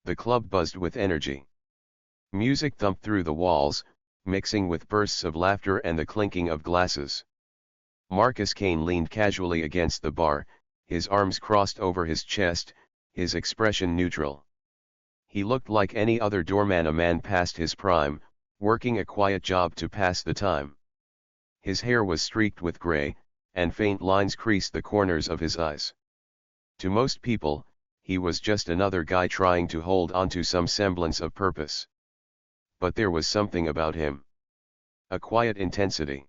The club buzzed with energy. Music thumped through the walls, mixing with bursts of laughter and the clinking of glasses. Marcus Kane leaned casually against the bar, his arms crossed over his chest, his expression neutral. He looked like any other doorman, a man past his prime, working a quiet job to pass the time. His hair was streaked with gray, and faint lines creased the corners of his eyes. To most people, he was just another guy trying to hold on to some semblance of purpose. But there was something about him. A quiet intensity.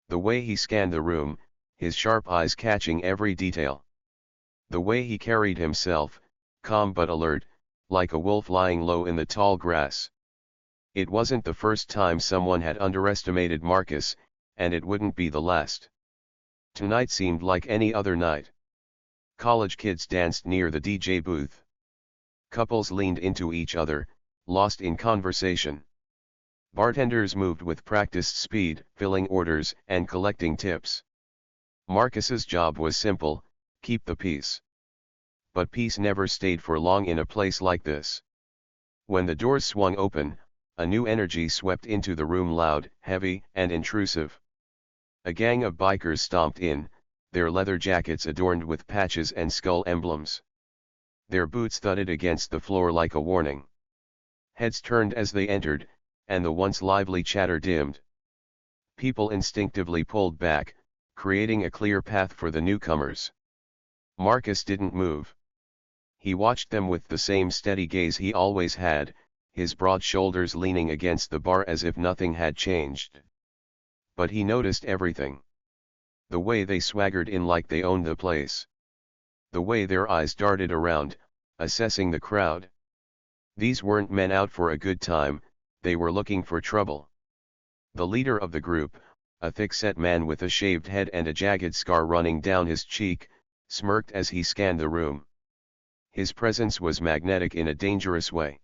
The way he scanned the room, his sharp eyes catching every detail. The way he carried himself, calm but alert, like a wolf lying low in the tall grass. It wasn't the first time someone had underestimated Marcus, and it wouldn't be the last. Tonight seemed like any other night. College kids danced near the DJ booth. Couples leaned into each other, lost in conversation. Bartenders moved with practiced speed, filling orders and collecting tips. Marcus's job was simple: keep the peace. But peace never stayed for long in a place like this. When the doors swung open, a new energy swept into the room, loud, heavy, and intrusive. A gang of bikers stomped in, their leather jackets adorned with patches and skull emblems. Their boots thudded against the floor like a warning. Heads turned as they entered, and the once lively chatter dimmed. People instinctively pulled back, creating a clear path for the newcomers. Marcus didn't move. He watched them with the same steady gaze he always had, his broad shoulders leaning against the bar as if nothing had changed. But he noticed everything. The way they swaggered in like they owned the place. The way their eyes darted around, assessing the crowd. These weren't men out for a good time, they were looking for trouble. The leader of the group, a thick-set man with a shaved head and a jagged scar running down his cheek, smirked as he scanned the room. His presence was magnetic in a dangerous way.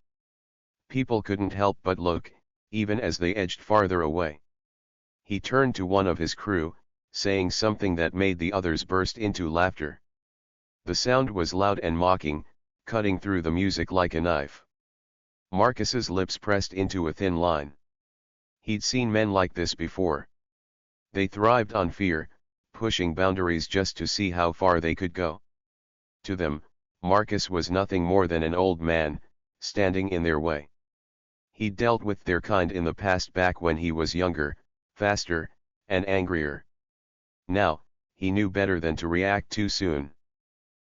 People couldn't help but look, even as they edged farther away. He turned to one of his crew, saying something that made the others burst into laughter. The sound was loud and mocking, cutting through the music like a knife. Marcus's lips pressed into a thin line. He'd seen men like this before. They thrived on fear, pushing boundaries just to see how far they could go. To them, Marcus was nothing more than an old man, standing in their way. He'd dealt with their kind in the past, back when he was younger, faster, and angrier. Now, he knew better than to react too soon.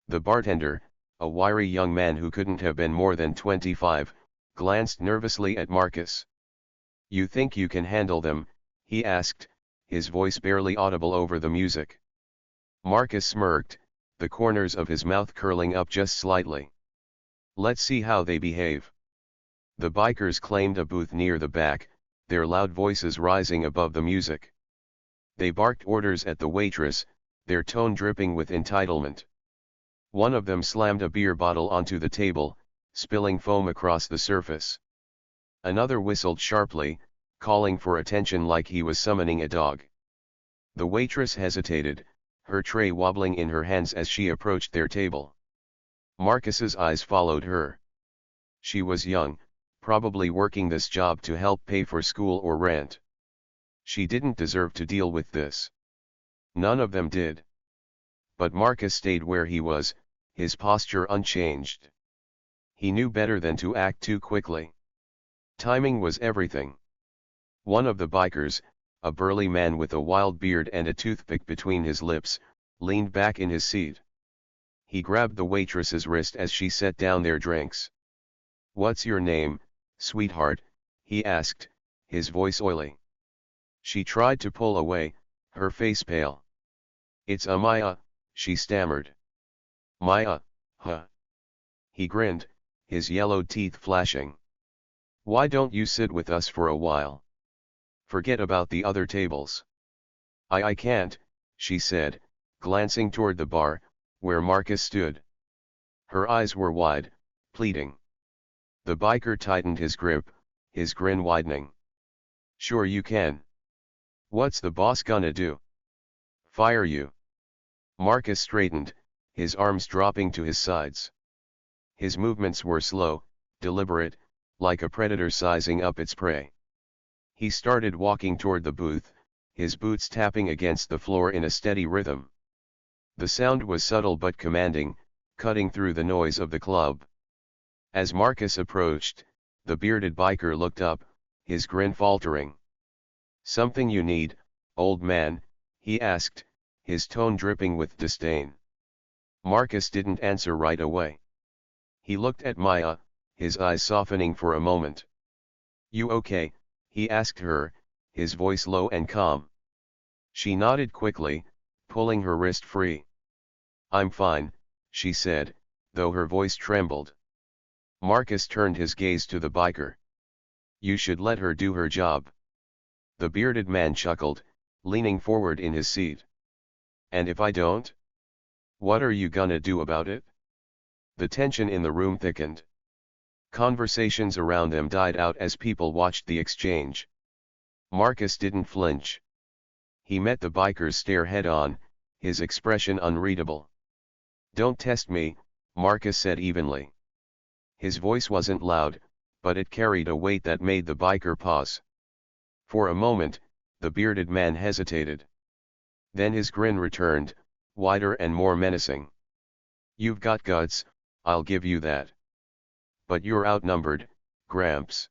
The bartender, a wiry young man who couldn't have been more than 25, glanced nervously at Marcus. "You think you can handle them?" he asked, his voice barely audible over the music. Marcus smirked, the corners of his mouth curling up just slightly. "Let's see how they behave." The bikers claimed a booth near the back, their loud voices rising above the music. They barked orders at the waitress, their tone dripping with entitlement. One of them slammed a beer bottle onto the table, spilling foam across the surface. Another whistled sharply, calling for attention like he was summoning a dog. The waitress hesitated, her tray wobbling in her hands as she approached their table. Marcus's eyes followed her. She was young, probably working this job to help pay for school or rent. She didn't deserve to deal with this. None of them did. But Marcus stayed where he was, his posture unchanged. He knew better than to act too quickly. Timing was everything. One of the bikers, a burly man with a wild beard and a toothpick between his lips, leaned back in his seat. He grabbed the waitress's wrist as she set down their drinks. "What's your name, sweetheart?" he asked, his voice oily. She tried to pull away, her face pale. "It's Maya," she stammered. "Maya, huh?" He grinned, his yellowed teeth flashing. "Why don't you sit with us for a while? Forget about the other tables." I can't," she said, glancing toward the bar, where Marcus stood. Her eyes were wide, pleading. The biker tightened his grip, his grin widening. "Sure you can. What's the boss gonna do? Fire you?" Marcus straightened, his arms dropping to his sides. His movements were slow, deliberate, like a predator sizing up its prey. He started walking toward the booth, his boots tapping against the floor in a steady rhythm. The sound was subtle but commanding, cutting through the noise of the club. As Marcus approached, the bearded biker looked up, his grin faltering. "Something you need, old man?" he asked, his tone dripping with disdain. Marcus didn't answer right away. He looked at Maya, his eyes softening for a moment. "You okay?" he asked her, his voice low and calm. She nodded quickly, pulling her wrist free. "I'm fine," she said, though her voice trembled. Marcus turned his gaze to the biker. "You should let her do her job." The bearded man chuckled, leaning forward in his seat. "And if I don't? What are you gonna do about it?" The tension in the room thickened. Conversations around them died out as people watched the exchange. Marcus didn't flinch. He met the biker's stare head-on, his expression unreadable. "Don't test me," Marcus said evenly. His voice wasn't loud, but it carried a weight that made the biker pause. For a moment, the bearded man hesitated. Then his grin returned, wider and more menacing. "You've got guts, I'll give you that. But you're outnumbered, Gramps.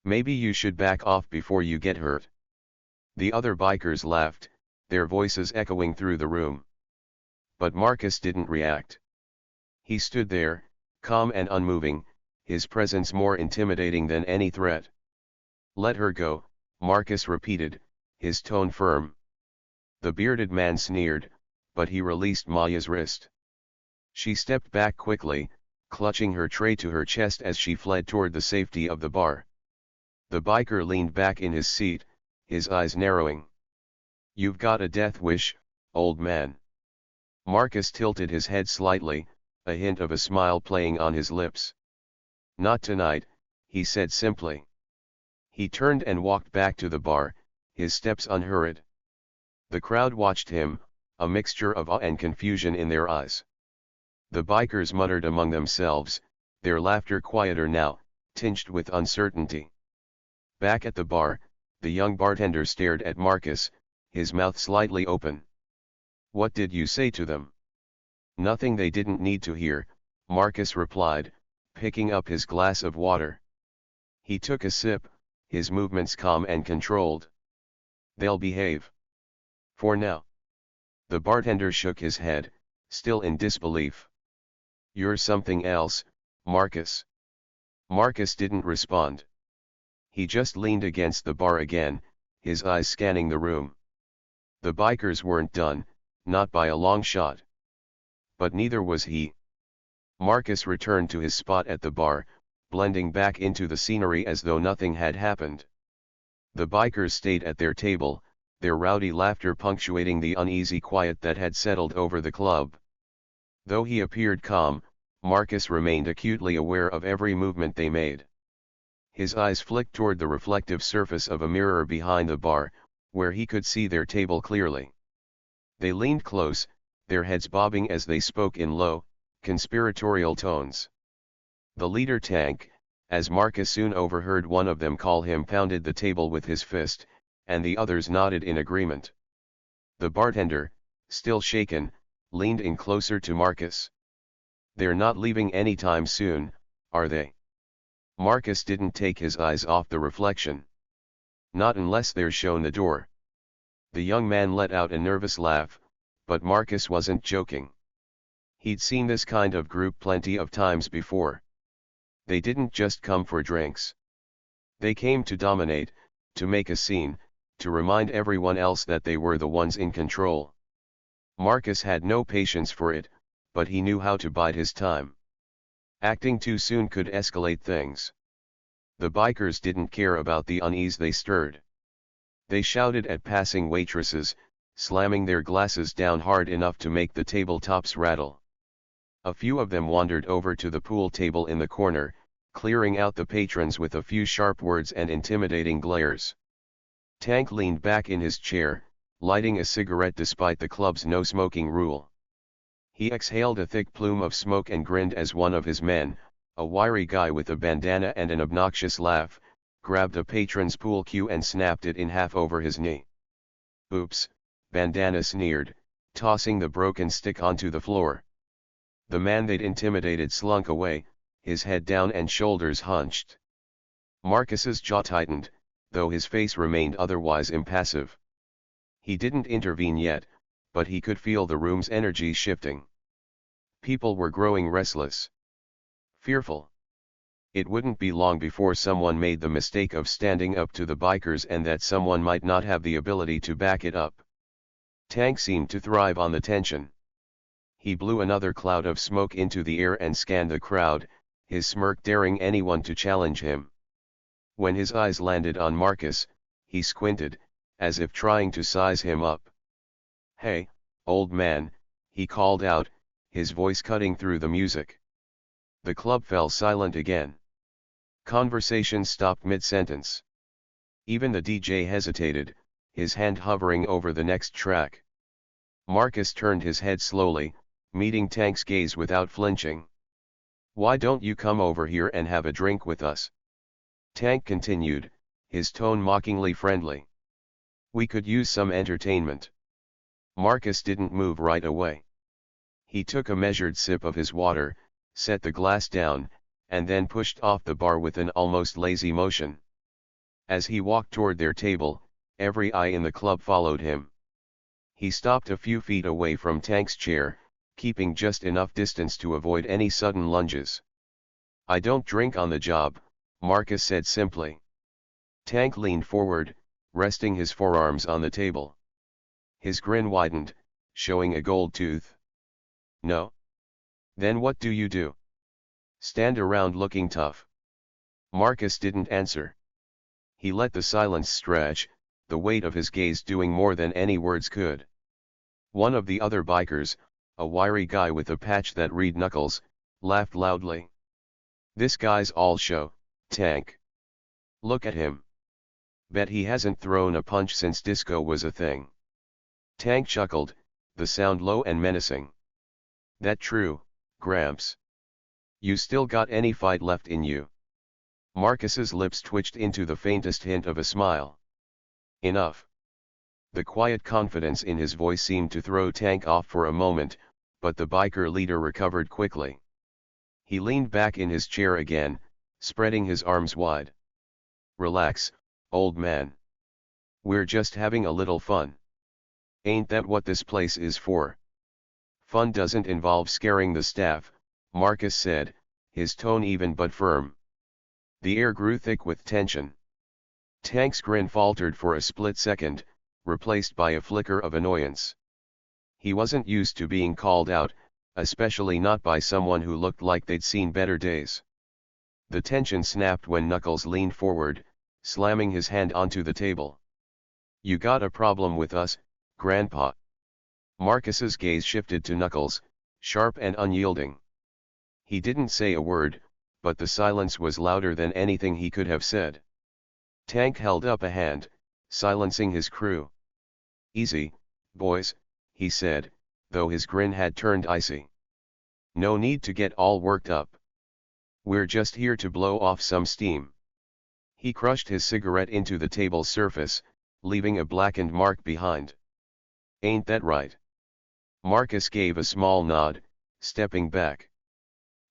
Maybe you should back off before you get hurt." The other bikers laughed, their voices echoing through the room. But Marcus didn't react. He stood there, calm and unmoving, his presence more intimidating than any threat. "Let her go," Marcus repeated, his tone firm. The bearded man sneered, but he released Maya's wrist. She stepped back quickly, clutching her tray to her chest as she fled toward the safety of the bar. The biker leaned back in his seat, his eyes narrowing. "You've got a death wish, old man." Marcus tilted his head slightly, a hint of a smile playing on his lips. "Not tonight," he said simply. He turned and walked back to the bar, his steps unhurried. The crowd watched him, a mixture of awe and confusion in their eyes. The bikers muttered among themselves, their laughter quieter now, tinged with uncertainty. Back at the bar, the young bartender stared at Marcus, his mouth slightly open. "What did you say to them?" "Nothing they didn't need to hear," Marcus replied, picking up his glass of water. He took a sip, his movements calm and controlled. "They'll behave. For now." The bartender shook his head, still in disbelief. "You're something else, Marcus." Marcus didn't respond. He just leaned against the bar again, his eyes scanning the room. The bikers weren't done, not by a long shot. But neither was he. Marcus returned to his spot at the bar, blending back into the scenery as though nothing had happened. The bikers stayed at their table, their rowdy laughter punctuating the uneasy quiet that had settled over the club. Though he appeared calm, Marcus remained acutely aware of every movement they made. His eyes flicked toward the reflective surface of a mirror behind the bar, where he could see their table clearly. They leaned close, their heads bobbing as they spoke in low, conspiratorial tones. The leader Tank, as Marcus soon overheard one of them call him, pounded the table with his fist, and the others nodded in agreement. The bartender, still shaken, leaned in closer to Marcus. "They're not leaving anytime soon, are they?" Marcus didn't take his eyes off the reflection. "Not unless they're shown the door." The young man let out a nervous laugh, but Marcus wasn't joking. He'd seen this kind of group plenty of times before. They didn't just come for drinks. They came to dominate, to make a scene, to remind everyone else that they were the ones in control. Marcus had no patience for it, but he knew how to bide his time. Acting too soon could escalate things. The bikers didn't care about the unease they stirred. They shouted at passing waitresses, slamming their glasses down hard enough to make the tabletops rattle. A few of them wandered over to the pool table in the corner, clearing out the patrons with a few sharp words and intimidating glares. Tank leaned back in his chair, lighting a cigarette despite the club's no-smoking rule. He exhaled a thick plume of smoke and grinned as one of his men, a wiry guy with a bandana and an obnoxious laugh, grabbed a patron's pool cue and snapped it in half over his knee. "Oops," Bandana sneered, tossing the broken stick onto the floor. The man they'd intimidated slunk away, his head down and shoulders hunched. Marcus's jaw tightened, though his face remained otherwise impassive. He didn't intervene yet, but he could feel the room's energy shifting. People were growing restless. Fearful. It wouldn't be long before someone made the mistake of standing up to the bikers, and that someone might not have the ability to back it up. Tank seemed to thrive on the tension. He blew another cloud of smoke into the air and scanned the crowd, his smirk daring anyone to challenge him. When his eyes landed on Marcus, he squinted, as if trying to size him up. "Hey, old man," he called out, his voice cutting through the music. The club fell silent again. Conversation stopped mid-sentence. Even the DJ hesitated, his hand hovering over the next track. Marcus turned his head slowly, meeting Tank's gaze without flinching. "Why don't you come over here and have a drink with us?" Tank continued, his tone mockingly friendly. "We could use some entertainment." Marcus didn't move right away. He took a measured sip of his water, set the glass down, and then pushed off the bar with an almost lazy motion. As he walked toward their table, every eye in the club followed him. He stopped a few feet away from Tank's chair, keeping just enough distance to avoid any sudden lunges. "I don't drink on the job," Marcus said simply. Tank leaned forward, resting his forearms on the table. His grin widened, showing a gold tooth. "No? Then what do you do?" "Stand around looking tough." Marcus didn't answer. He let the silence stretch, the weight of his gaze doing more than any words could. One of the other bikers, a wiry guy with a patch that read Knuckles, laughed loudly. "This guy's all show, Tank. Look at him. Bet he hasn't thrown a punch since disco was a thing." Tank chuckled, the sound low and menacing. "That true, Gramps? You still got any fight left in you?" Marcus's lips twitched into the faintest hint of a smile. "Enough." The quiet confidence in his voice seemed to throw Tank off for a moment, but the biker leader recovered quickly. He leaned back in his chair again, spreading his arms wide. "Relax, old man. We're just having a little fun. Ain't that what this place is for?" "Fun doesn't involve scaring the staff," Marcus said, his tone even but firm. The air grew thick with tension. Tank's grin faltered for a split second, replaced by a flicker of annoyance. He wasn't used to being called out, especially not by someone who looked like they'd seen better days. The tension snapped when Knuckles leaned forward, slamming his hand onto the table. "You got a problem with us, Grandpa?" Marcus's gaze shifted to Knuckles, sharp and unyielding. He didn't say a word, but the silence was louder than anything he could have said. Tank held up a hand, silencing his crew. "Easy, boys," he said, though his grin had turned icy. "No need to get all worked up. We're just here to blow off some steam." He crushed his cigarette into the table's surface, leaving a blackened mark behind. "Ain't that right?" Marcus gave a small nod, stepping back.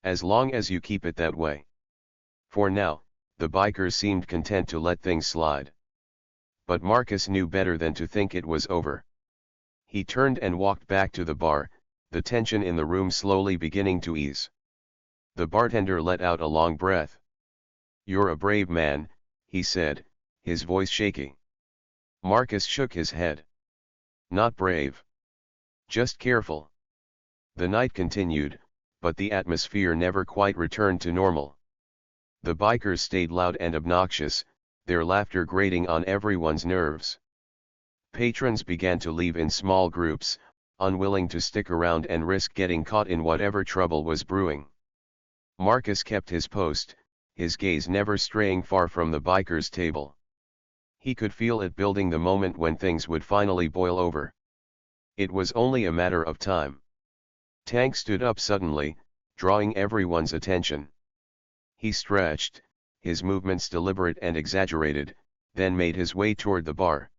"As long as you keep it that way." For now, the bikers seemed content to let things slide. But Marcus knew better than to think it was over. He turned and walked back to the bar, the tension in the room slowly beginning to ease. The bartender let out a long breath. "You're a brave man," he said, his voice shaky. Marcus shook his head. "Not brave. Just careful." The night continued, but the atmosphere never quite returned to normal. The bikers stayed loud and obnoxious, their laughter grating on everyone's nerves. Patrons began to leave in small groups, unwilling to stick around and risk getting caught in whatever trouble was brewing. Marcus kept his post, his gaze never straying far from the bikers' table. He could feel it building the moment when things would finally boil over. It was only a matter of time. Tank stood up suddenly, drawing everyone's attention. He stretched, his movements deliberate and exaggerated, then made his way toward the bar.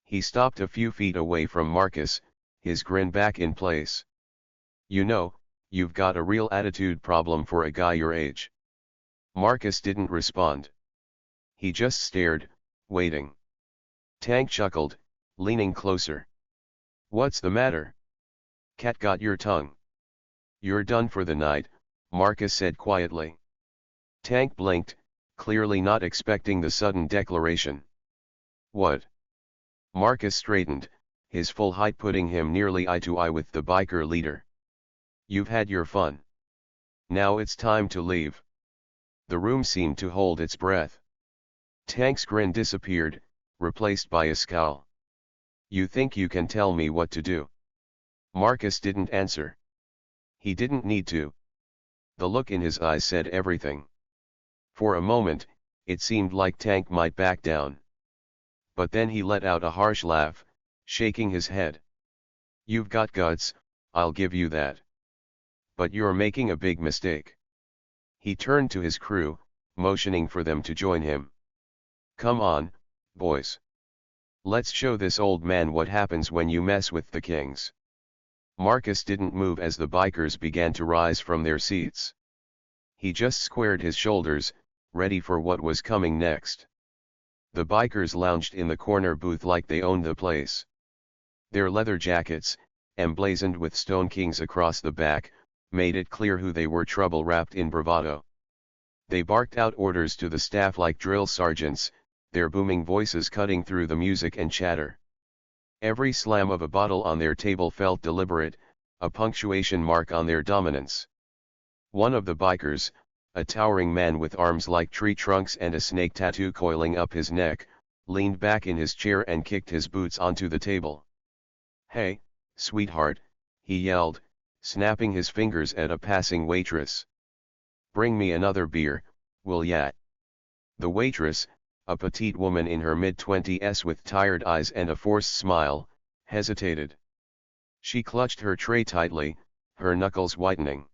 He stopped a few feet away from Marcus, his grin back in place. "You know, you've got a real attitude problem for a guy your age." Marcus didn't respond. He just stared, waiting. Tank chuckled, leaning closer. "What's the matter? Cat got your tongue?" "You're done for the night," Marcus said quietly. Tank blinked, clearly not expecting the sudden declaration. "What?" Marcus straightened, his full height putting him nearly eye to eye with the biker leader. "You've had your fun. Now it's time to leave." The room seemed to hold its breath. Tank's grin disappeared, replaced by a scowl. "You think you can tell me what to do?" Marcus didn't answer. He didn't need to. The look in his eyes said everything. For a moment, it seemed like Tank might back down. But then he let out a harsh laugh, shaking his head. "You've got guts, I'll give you that. But you're making a big mistake." He turned to his crew, motioning for them to join him. "Come on, boys. Let's show this old man what happens when you mess with the kings." Marcus didn't move as the bikers began to rise from their seats. He just squared his shoulders, ready for what was coming next. The bikers lounged in the corner booth like they owned the place. Their leather jackets, emblazoned with stone kings across the back, made it clear who they were, trouble wrapped in bravado. They barked out orders to the staff like drill sergeants, their booming voices cutting through the music and chatter. Every slam of a bottle on their table felt deliberate, a punctuation mark on their dominance. One of the bikers, a towering man with arms like tree trunks and a snake tattoo coiling up his neck, leaned back in his chair and kicked his boots onto the table. "Hey, sweetheart," he yelled, snapping his fingers at a passing waitress. "Bring me another beer, will ya?" The waitress, a petite woman in her mid-twenties with tired eyes and a forced smile, hesitated. She clutched her tray tightly, her knuckles whitening.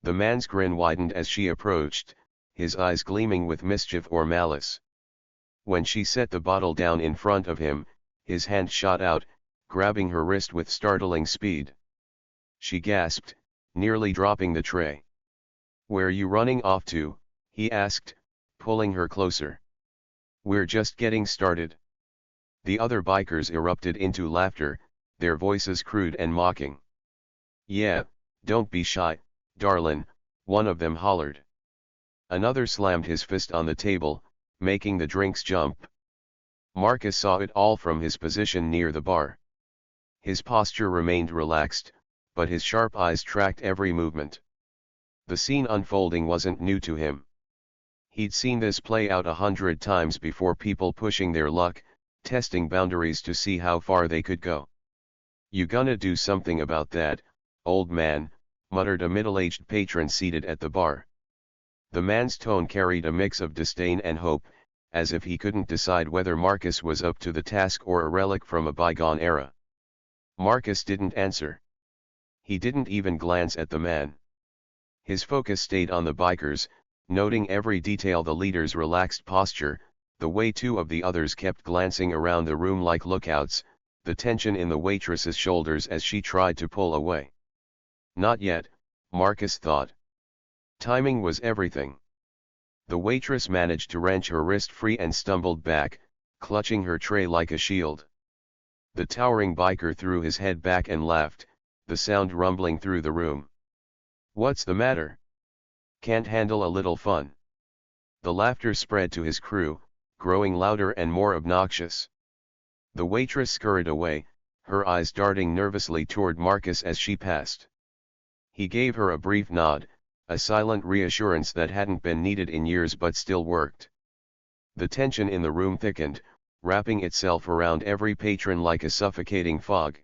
The man's grin widened as she approached, his eyes gleaming with mischief or malice. When she set the bottle down in front of him, his hand shot out, grabbing her wrist with startling speed. She gasped, nearly dropping the tray. "Where you running off to?" he asked, pulling her closer. "We're just getting started." The other bikers erupted into laughter, their voices crude and mocking. "Yeah, don't be shy, darlin'," one of them hollered. Another slammed his fist on the table, making the drinks jump. Marcus saw it all from his position near the bar. His posture remained relaxed, but his sharp eyes tracked every movement. The scene unfolding wasn't new to him. He'd seen this play out 100 times before, people pushing their luck, testing boundaries to see how far they could go. "You gonna do something about that, old man?" muttered a middle-aged patron seated at the bar. The man's tone carried a mix of disdain and hope, as if he couldn't decide whether Marcus was up to the task or a relic from a bygone era. Marcus didn't answer. He didn't even glance at the man. His focus stayed on the bikers, noting every detail: the leader's relaxed posture, the way two of the others kept glancing around the room like lookouts, the tension in the waitress's shoulders as she tried to pull away. Not yet, Marcus thought. Timing was everything. The waitress managed to wrench her wrist free and stumbled back, clutching her tray like a shield. The towering biker threw his head back and laughed, the sound rumbling through the room. "What's the matter? Can't handle a little fun?" The laughter spread to his crew, growing louder and more obnoxious. The waitress scurried away, her eyes darting nervously toward Marcus as she passed. He gave her a brief nod, a silent reassurance that hadn't been needed in years but still worked. The tension in the room thickened, wrapping itself around every patron like a suffocating fog.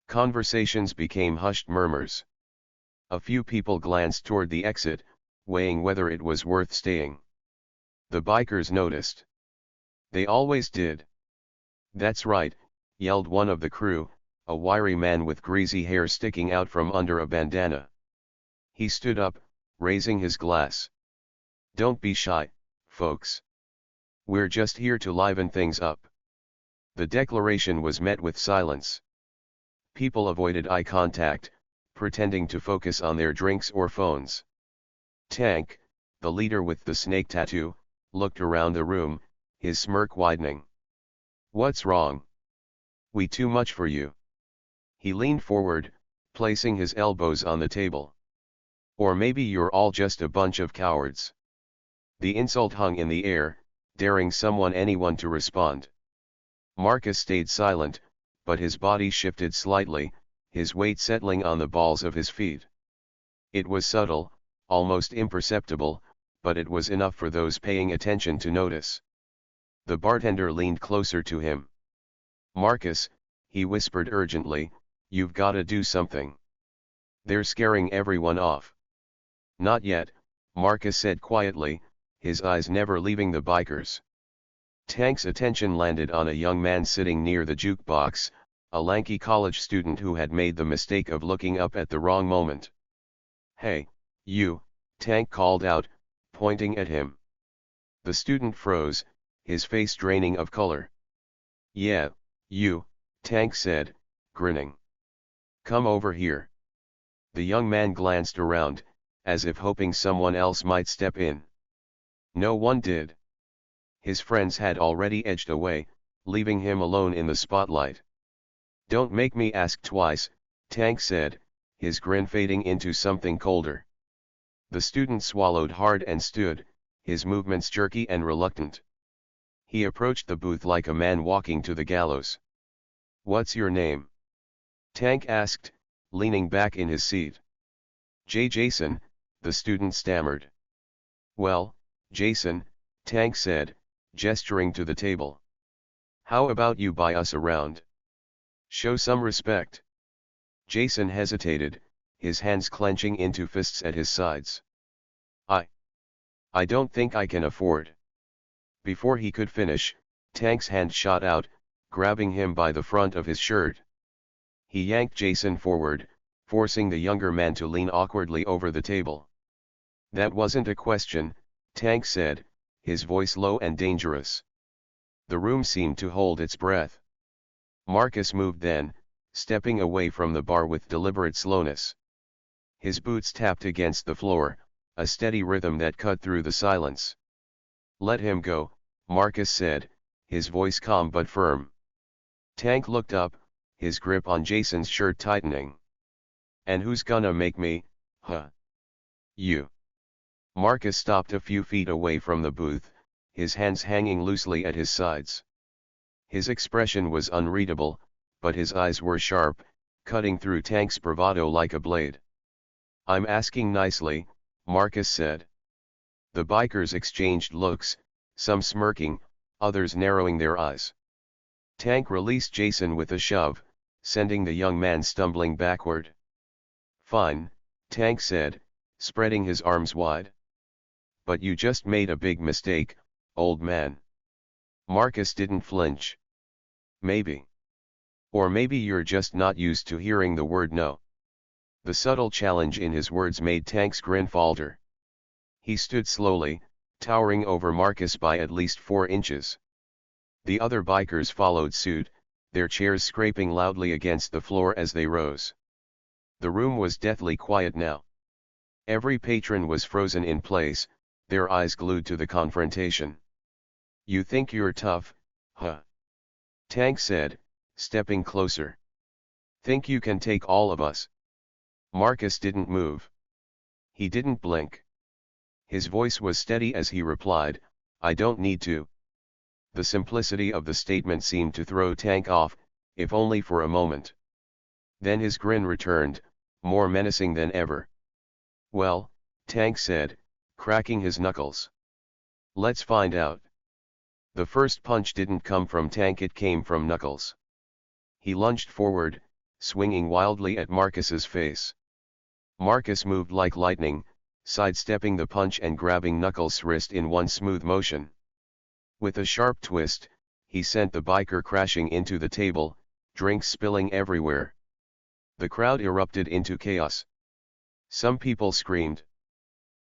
Conversations became hushed murmurs. A few people glanced toward the exit, weighing whether it was worth staying. The bikers noticed. They always did. "That's right," yelled one of the crew, a wiry man with greasy hair sticking out from under a bandana. He stood up, raising his glass. Don't be shy, folks. We're just here to liven things up. The declaration was met with silence. People avoided eye contact, pretending to focus on their drinks or phones. Tank, the leader with the snake tattoo, looked around the room, his smirk widening. What's wrong? We too much for you? He leaned forward, placing his elbows on the table. Or maybe you're all just a bunch of cowards. The insult hung in the air, daring anyone to respond. Marcus stayed silent, but his body shifted slightly, his weight settling on the balls of his feet. It was subtle, almost imperceptible, but it was enough for those paying attention to notice. The bartender leaned closer to him. Marcus, he whispered urgently, you've gotta do something. They're scaring everyone off. Not yet, Marcus said quietly, his eyes never leaving the bikers. Tank's attention landed on a young man sitting near the jukebox, a lanky college student who had made the mistake of looking up at the wrong moment. Hey, you, Tank called out, pointing at him. The student froze, his face draining of color. Yeah, you, Tank said, grinning. Come over here. The young man glanced around, as if hoping someone else might step in. No one did. His friends had already edged away, leaving him alone in the spotlight. Don't make me ask twice, Tank said, his grin fading into something colder. The student swallowed hard and stood, his movements jerky and reluctant. He approached the booth like a man walking to the gallows. What's your name? Tank asked, leaning back in his seat. Jason, the student stammered. Well, Jason, Tank said, gesturing to the table. How about you buy us a round? Show some respect. Jason hesitated, his hands clenching into fists at his sides. I don't think I can afford. Before he could finish, Tank's hand shot out, grabbing him by the front of his shirt. He yanked Jason forward, forcing the younger man to lean awkwardly over the table. That wasn't a question, Tank said, his voice low and dangerous. The room seemed to hold its breath. Marcus moved then, stepping away from the bar with deliberate slowness. His boots tapped against the floor, a steady rhythm that cut through the silence. Let him go, Marcus said, his voice calm but firm. Tank looked up, his grip on Jason's shirt tightening. And who's gonna make me, huh? You. Marcus stopped a few feet away from the booth, his hands hanging loosely at his sides. His expression was unreadable, but his eyes were sharp, cutting through Tank's bravado like a blade. I'm asking nicely, Marcus said. The bikers exchanged looks, some smirking, others narrowing their eyes. Tank released Jason with a shove, sending the young man stumbling backward. Fine, Tank said, spreading his arms wide. But you just made a big mistake, old man. Marcus didn't flinch. Maybe. Or maybe you're just not used to hearing the word no. The subtle challenge in his words made Tank's grin falter. He stood slowly, towering over Marcus by at least 4 inches. The other bikers followed suit, their chairs scraping loudly against the floor as they rose. The room was deathly quiet now. Every patron was frozen in place, their eyes glued to the confrontation. You think you're tough, huh? Tank said, stepping closer. Think you can take all of us? Marcus didn't move. He didn't blink. His voice was steady as he replied, I don't need to. The simplicity of the statement seemed to throw Tank off, if only for a moment. Then his grin returned, more menacing than ever. Well, Tank said, cracking his knuckles. Let's find out. The first punch didn't come from Tank, it came from Knuckles. He lunged forward, swinging wildly at Marcus's face. Marcus moved like lightning, sidestepping the punch and grabbing Knuckles' wrist in one smooth motion. With a sharp twist, he sent the biker crashing into the table, drinks spilling everywhere. The crowd erupted into chaos. Some people screamed.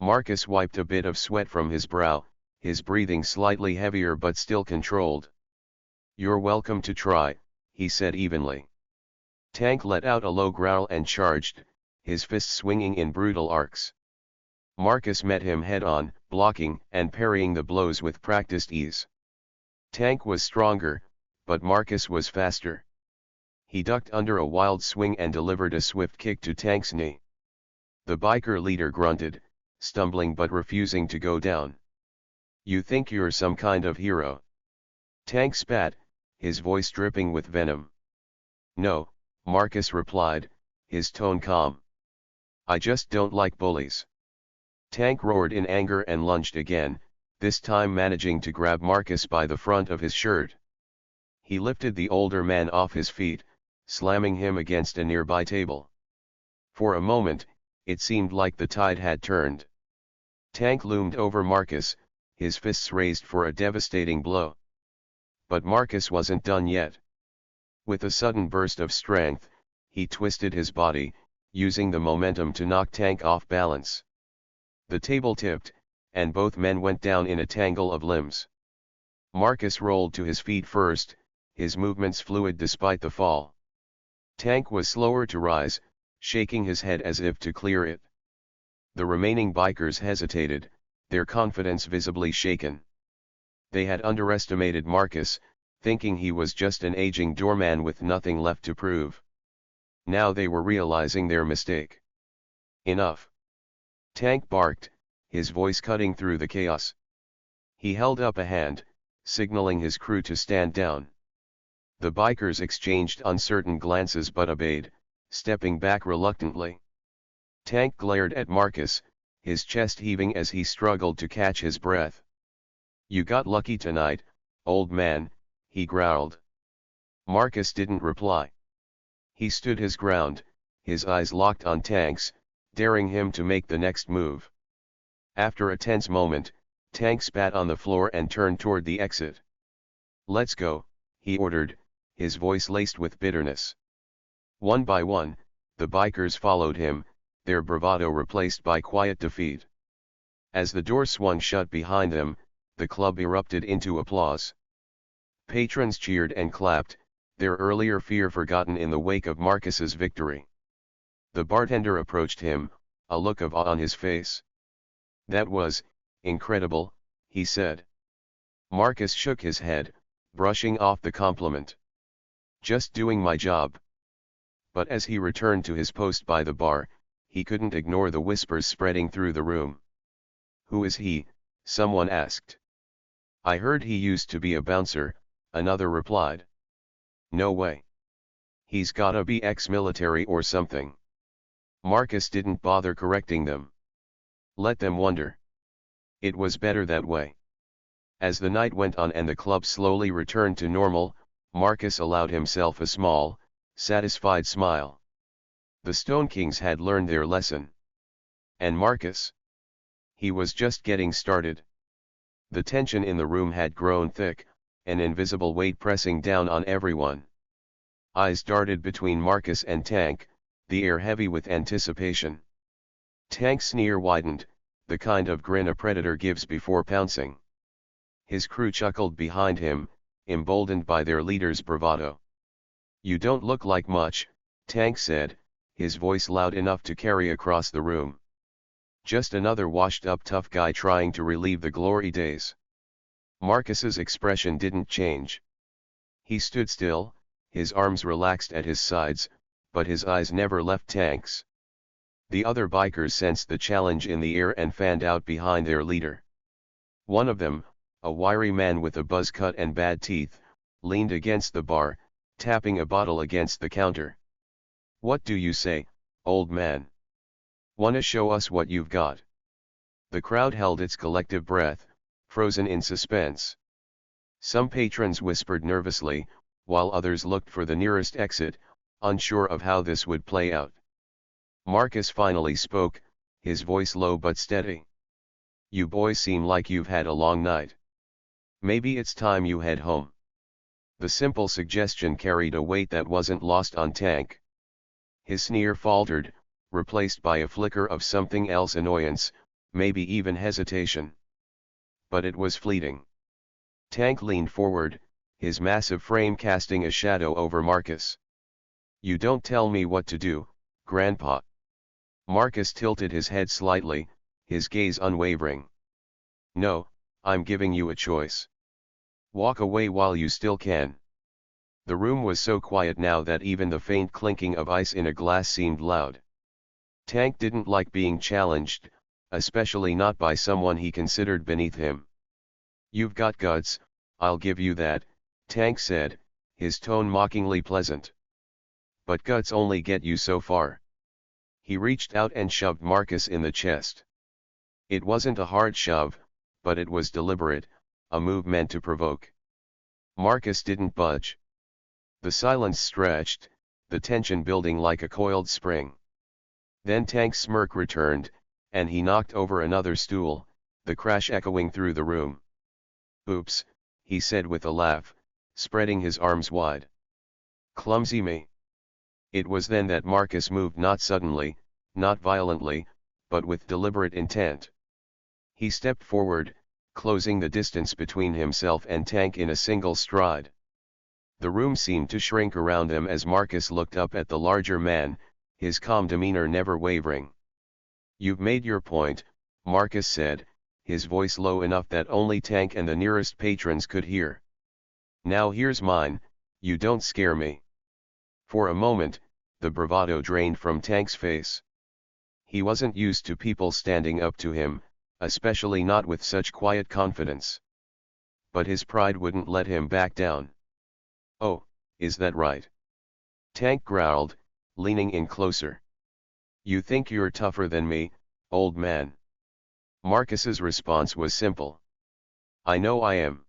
Marcus wiped a bit of sweat from his brow, his breathing slightly heavier but still controlled. "You're welcome to try," he said evenly. Tank let out a low growl and charged, his fists swinging in brutal arcs. Marcus met him head-on, blocking and parrying the blows with practiced ease. Tank was stronger, but Marcus was faster. He ducked under a wild swing and delivered a swift kick to Tank's knee. The biker leader grunted, stumbling but refusing to go down. "You think you're some kind of hero?" Tank spat, his voice dripping with venom. "No," Marcus replied, his tone calm. "I just don't like bullies." Tank roared in anger and lunged again, this time managing to grab Marcus by the front of his shirt. He lifted the older man off his feet, slamming him against a nearby table. For a moment, it seemed like the tide had turned. Tank loomed over Marcus, his fists raised for a devastating blow. But Marcus wasn't done yet. With a sudden burst of strength, he twisted his body, using the momentum to knock Tank off balance. The table tipped, and both men went down in a tangle of limbs. Marcus rolled to his feet first, his movements fluid despite the fall. Tank was slower to rise, shaking his head as if to clear it. The remaining bikers hesitated, their confidence visibly shaken. They had underestimated Marcus, thinking he was just an aging doorman with nothing left to prove. Now they were realizing their mistake. "Enough!" Tank barked, his voice cutting through the chaos. He held up a hand, signaling his crew to stand down. The bikers exchanged uncertain glances but obeyed, stepping back reluctantly. Tank glared at Marcus, his chest heaving as he struggled to catch his breath. "You got lucky tonight, old man," he growled. Marcus didn't reply. He stood his ground, his eyes locked on Tank's, daring him to make the next move. After a tense moment, Tank spat on the floor and turned toward the exit. "Let's go," he ordered, his voice laced with bitterness. One by one, the bikers followed him, their bravado replaced by quiet defeat. As the door swung shut behind them, the club erupted into applause. Patrons cheered and clapped, their earlier fear forgotten in the wake of Marcus's victory. The bartender approached him, a look of awe on his face. "That was incredible," he said. Marcus shook his head, brushing off the compliment. "Just doing my job." But as he returned to his post by the bar, he couldn't ignore the whispers spreading through the room. "Who is he?" someone asked. "I heard he used to be a bouncer," another replied. "No way. He's gotta be ex-military or something." Marcus didn't bother correcting them. Let them wonder. It was better that way. As the night went on and the club slowly returned to normal, Marcus allowed himself a small, satisfied smile. The Stone Kings had learned their lesson. And Marcus? He was just getting started. The tension in the room had grown thick, an invisible weight pressing down on everyone. Eyes darted between Marcus and Tank, the air heavy with anticipation. Tank's sneer widened, the kind of grin a predator gives before pouncing. His crew chuckled behind him, emboldened by their leader's bravado. "You don't look like much," Tank said, his voice loud enough to carry across the room. "Just another washed-up tough guy trying to relive the glory days." Marcus's expression didn't change. He stood still, his arms relaxed at his sides, but his eyes never left Tank's. The other bikers sensed the challenge in the air and fanned out behind their leader. One of them, a wiry man with a buzz cut and bad teeth, leaned against the bar, tapping a bottle against the counter. "What do you say, old man? Wanna show us what you've got?" The crowd held its collective breath, frozen in suspense. Some patrons whispered nervously, while others looked for the nearest exit, unsure of how this would play out. Marcus finally spoke, his voice low but steady. "You boys seem like you've had a long night. Maybe it's time you head home." The simple suggestion carried a weight that wasn't lost on Tank. His sneer faltered, replaced by a flicker of something else, annoyance, maybe even hesitation. But it was fleeting. Tank leaned forward, his massive frame casting a shadow over Marcus. "You don't tell me what to do, Grandpa." Marcus tilted his head slightly, his gaze unwavering. "No, I'm giving you a choice. Walk away while you still can." The room was so quiet now that even the faint clinking of ice in a glass seemed loud. Tank didn't like being challenged, especially not by someone he considered beneath him. "You've got guts, I'll give you that," Tank said, his tone mockingly pleasant. "But guts only get you so far." He reached out and shoved Marcus in the chest. It wasn't a hard shove, but it was deliberate, a move meant to provoke. Marcus didn't budge. The silence stretched, the tension building like a coiled spring. Then Tank's smirk returned, and he knocked over another stool, the crash echoing through the room. "Oops," he said with a laugh, spreading his arms wide. "Clumsy me." It was then that Marcus moved, not suddenly, not violently, but with deliberate intent. He stepped forward, closing the distance between himself and Tank in a single stride. The room seemed to shrink around them as Marcus looked up at the larger man, his calm demeanor never wavering. "You've made your point," Marcus said, his voice low enough that only Tank and the nearest patrons could hear. "Now here's mine, you don't scare me." For a moment, the bravado drained from Tank's face. He wasn't used to people standing up to him, especially not with such quiet confidence. But his pride wouldn't let him back down. "Oh, is that right?" Tank growled, leaning in closer. "You think you're tougher than me, old man?" Marcus's response was simple. "I know I am."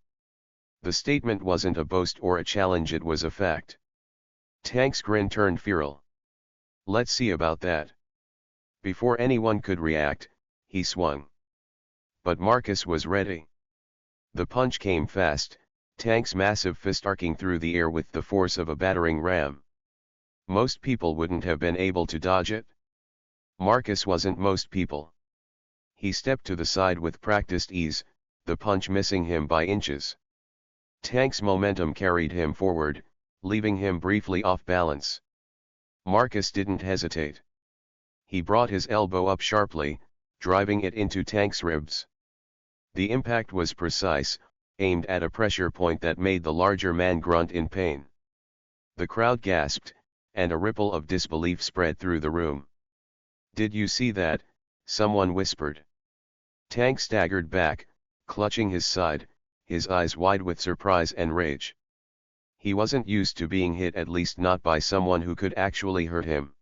The statement wasn't a boast or a challenge, it was a fact. Tank's grin turned feral. "Let's see about that." Before anyone could react, he swung. But Marcus was ready. The punch came fast, Tank's massive fist arcing through the air with the force of a battering ram. Most people wouldn't have been able to dodge it. Marcus wasn't most people. He stepped to the side with practiced ease, the punch missing him by inches. Tank's momentum carried him forward, leaving him briefly off balance. Marcus didn't hesitate. He brought his elbow up sharply, driving it into Tank's ribs. The impact was precise, aimed at a pressure point that made the larger man grunt in pain. The crowd gasped, and a ripple of disbelief spread through the room. "Did you see that?" someone whispered. Tank staggered back, clutching his side, his eyes wide with surprise and rage. He wasn't used to being hit, at least not by someone who could actually hurt him.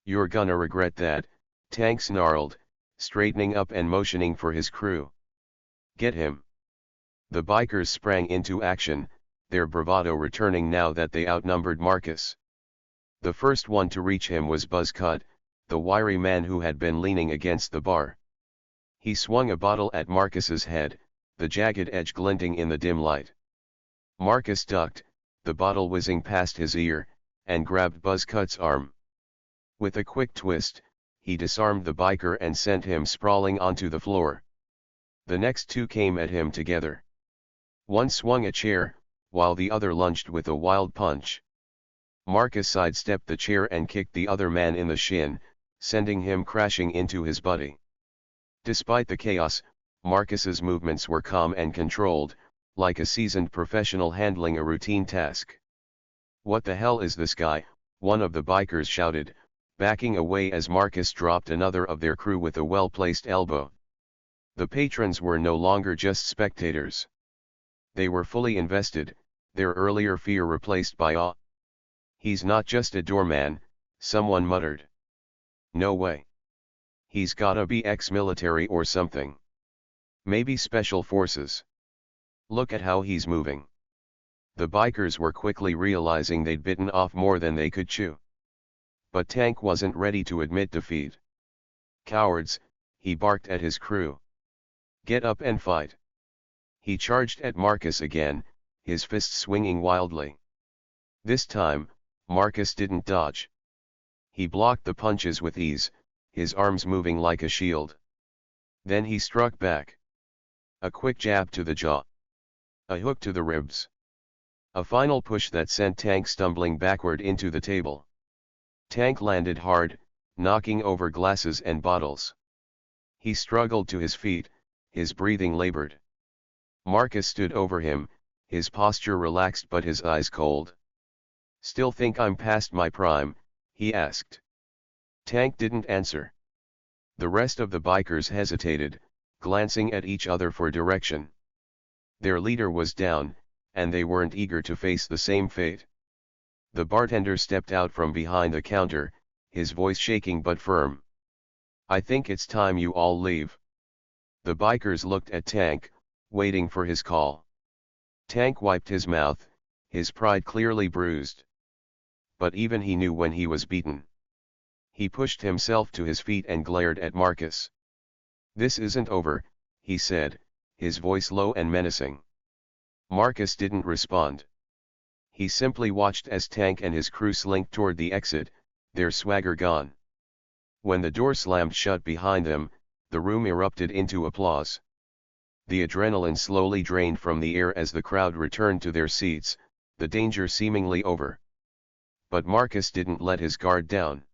"You're gonna regret that," Tank snarled, straightening up and motioning for his crew. "Get him." The bikers sprang into action, their bravado returning now that they outnumbered Marcus. The first one to reach him was Buzzcut, the wiry man who had been leaning against the bar. He swung a bottle at Marcus's head, the jagged edge glinting in the dim light. Marcus ducked, the bottle whizzing past his ear, and grabbed Buzzcut's arm. With a quick twist, he disarmed the biker and sent him sprawling onto the floor. The next two came at him together. One swung a chair, while the other lunged with a wild punch. Marcus sidestepped the chair and kicked the other man in the shin, sending him crashing into his buddy. Despite the chaos, Marcus's movements were calm and controlled, like a seasoned professional handling a routine task. "What the hell is this guy?" one of the bikers shouted, backing away as Marcus dropped another of their crew with a well-placed elbow. The patrons were no longer just spectators. They were fully invested, their earlier fear replaced by awe. "He's not just a doorman," someone muttered. "No way. He's gotta be ex-military or something. Maybe special forces. Look at how he's moving." The bikers were quickly realizing they'd bitten off more than they could chew. But Tank wasn't ready to admit defeat. "Cowards," he barked at his crew. "Get up and fight." He charged at Marcus again, his fists swinging wildly. This time, Marcus didn't dodge. He blocked the punches with ease, his arms moving like a shield. Then he struck back. A quick jab to the jaw. A hook to the ribs. A final push that sent Tank stumbling backward into the table. Tank landed hard, knocking over glasses and bottles. He struggled to his feet, his breathing labored. Marcus stood over him, his posture relaxed but his eyes cold. "Still think I'm past my prime?" he asked. Tank didn't answer. The rest of the bikers hesitated, glancing at each other for direction. Their leader was down, and they weren't eager to face the same fate. The bartender stepped out from behind the counter, his voice shaking but firm. "I think it's time you all leave." The bikers looked at Tank, waiting for his call. Tank wiped his mouth, his pride clearly bruised. But even he knew when he was beaten. He pushed himself to his feet and glared at Marcus. "This isn't over," he said, his voice low and menacing. Marcus didn't respond. He simply watched as Tank and his crew slinked toward the exit, their swagger gone. When the door slammed shut behind them, the room erupted into applause. The adrenaline slowly drained from the air as the crowd returned to their seats, the danger seemingly over. But Marcus didn't let his guard down.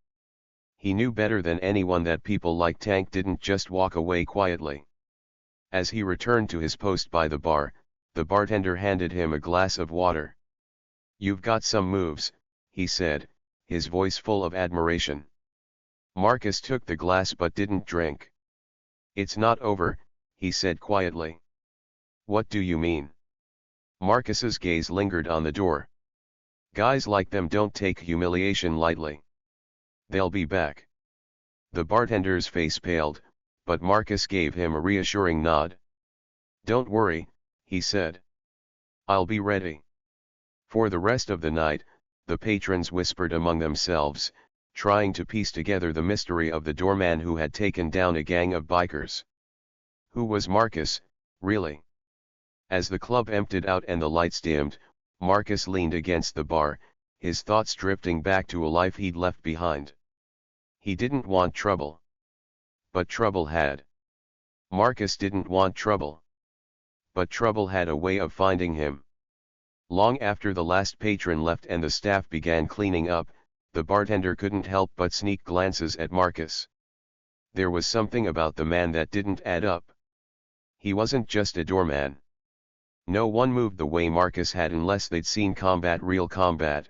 He knew better than anyone that people like Tank didn't just walk away quietly. As he returned to his post by the bar, the bartender handed him a glass of water. "You've got some moves," he said, his voice full of admiration. Marcus took the glass but didn't drink. "It's not over," he said quietly. "What do you mean?" Marcus's gaze lingered on the door. "Guys like them don't take humiliation lightly. They'll be back." The bartender's face paled, but Marcus gave him a reassuring nod. "Don't worry," he said. "I'll be ready." For the rest of the night, the patrons whispered among themselves, trying to piece together the mystery of the doorman who had taken down a gang of bikers. Who was Marcus, really? As the club emptied out and the lights dimmed, Marcus leaned against the bar, his thoughts drifting back to a life he'd left behind. He didn't want trouble. But trouble had. Marcus didn't want trouble. But trouble had a way of finding him. Long after the last patron left and the staff began cleaning up, the bartender couldn't help but sneak glances at Marcus. There was something about the man that didn't add up. He wasn't just a doorman. No one moved the way Marcus had unless they'd seen real combat.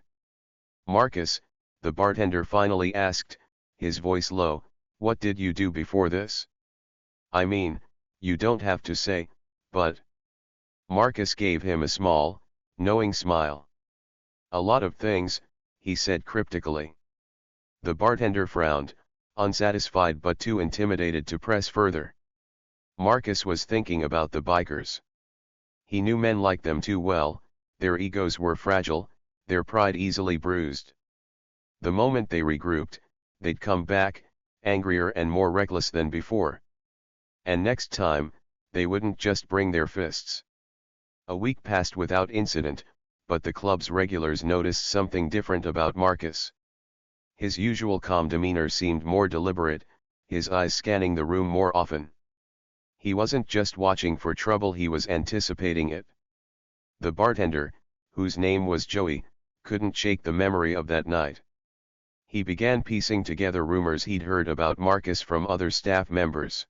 "Marcus," the bartender finally asked, his voice low, "what did you do before this? I mean, you don't have to say, but..." Marcus gave him a small, knowing smile. "A lot of things," he said cryptically. The bartender frowned, unsatisfied but too intimidated to press further. Marcus was thinking about the bikers. He knew men like them too well, their egos were fragile, their pride easily bruised. The moment they regrouped, they'd come back, angrier and more reckless than before. And next time, they wouldn't just bring their fists. A week passed without incident, but the club's regulars noticed something different about Marcus. His usual calm demeanor seemed more deliberate, his eyes scanning the room more often. He wasn't just watching for trouble, he was anticipating it. The bartender, whose name was Joey, couldn't shake the memory of that night. He began piecing together rumors he'd heard about Marcus from other staff members.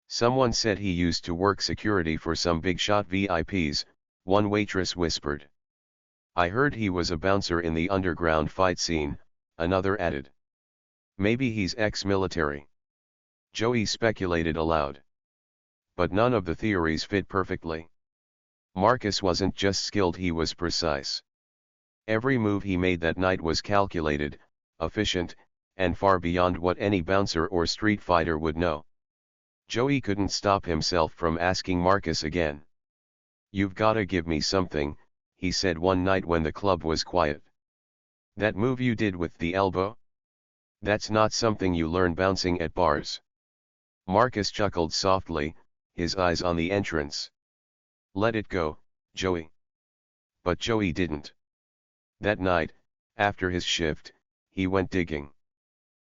Someone said he used to work security for some big-shot VIPs, one waitress whispered. "I heard he was a bouncer in the underground fight scene," another added. "Maybe he's ex-military," Joey speculated aloud. But none of the theories fit perfectly. Marcus wasn't just skilled, he was precise. Every move he made that night was calculated, efficient, and far beyond what any bouncer or street fighter would know. Joey couldn't stop himself from asking Marcus again. "You've gotta give me something," he said one night when the club was quiet. "That move you did with the elbow? That's not something you learn bouncing at bars." Marcus chuckled softly, his eyes on the entrance. "Let it go, Joey." But Joey didn't. That night, after his shift, he went digging.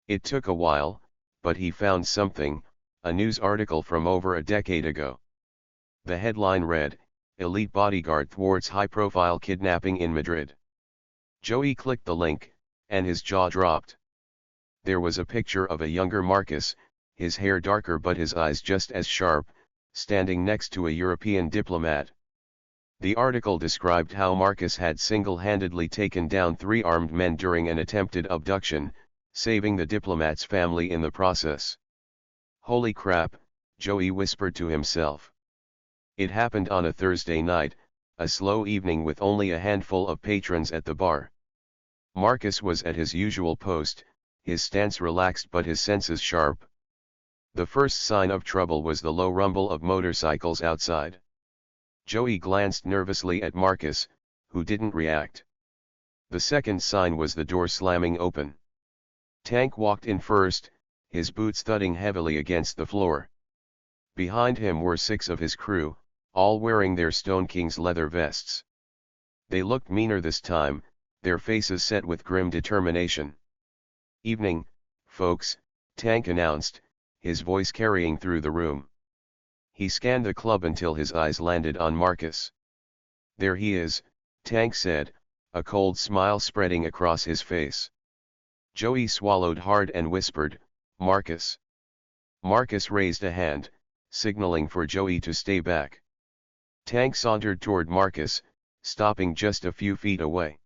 It took a while, but he found something, a news article from over a decade ago. The headline read, "Elite Bodyguard Thwarts High-Profile Kidnapping in Madrid." Joey clicked the link, and his jaw dropped. There was a picture of a younger Marcus, his hair darker but his eyes just as sharp, standing next to a European diplomat. The article described how Marcus had single-handedly taken down 3 armed men during an attempted abduction, saving the diplomat's family in the process. "Holy crap," Joey whispered to himself. It happened on a Thursday night, a slow evening with only a handful of patrons at the bar. Marcus was at his usual post, his stance relaxed but his senses sharp. The first sign of trouble was the low rumble of motorcycles outside. Joey glanced nervously at Marcus, who didn't react. The second sign was the door slamming open. Tank walked in first, his boots thudding heavily against the floor. Behind him were 6 of his crew, all wearing their Stone King's leather vests. They looked meaner this time, their faces set with grim determination. "Evening, folks," Tank announced, his voice carrying through the room. He scanned the club until his eyes landed on Marcus. "There he is," Tank said, a cold smile spreading across his face. Joey swallowed hard and whispered, "Marcus." Marcus raised a hand, signaling for Joey to stay back. Tank sauntered toward Marcus, stopping just a few feet away.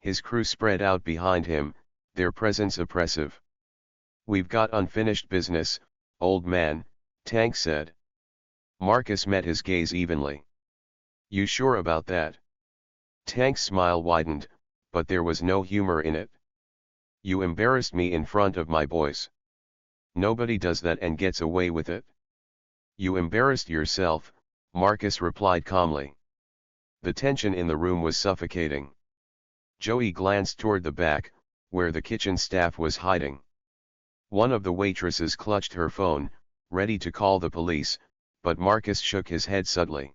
His crew spread out behind him, their presence oppressive. "We've got unfinished business, old man," Tank said. Marcus met his gaze evenly. "You sure about that?" Tank's smile widened, but there was no humor in it. "You embarrassed me in front of my boys. Nobody does that and gets away with it." "You embarrassed yourself," Marcus replied calmly. The tension in the room was suffocating. Joey glanced toward the back, where the kitchen staff was hiding. One of the waitresses clutched her phone, ready to call the police, but Marcus shook his head suddenly.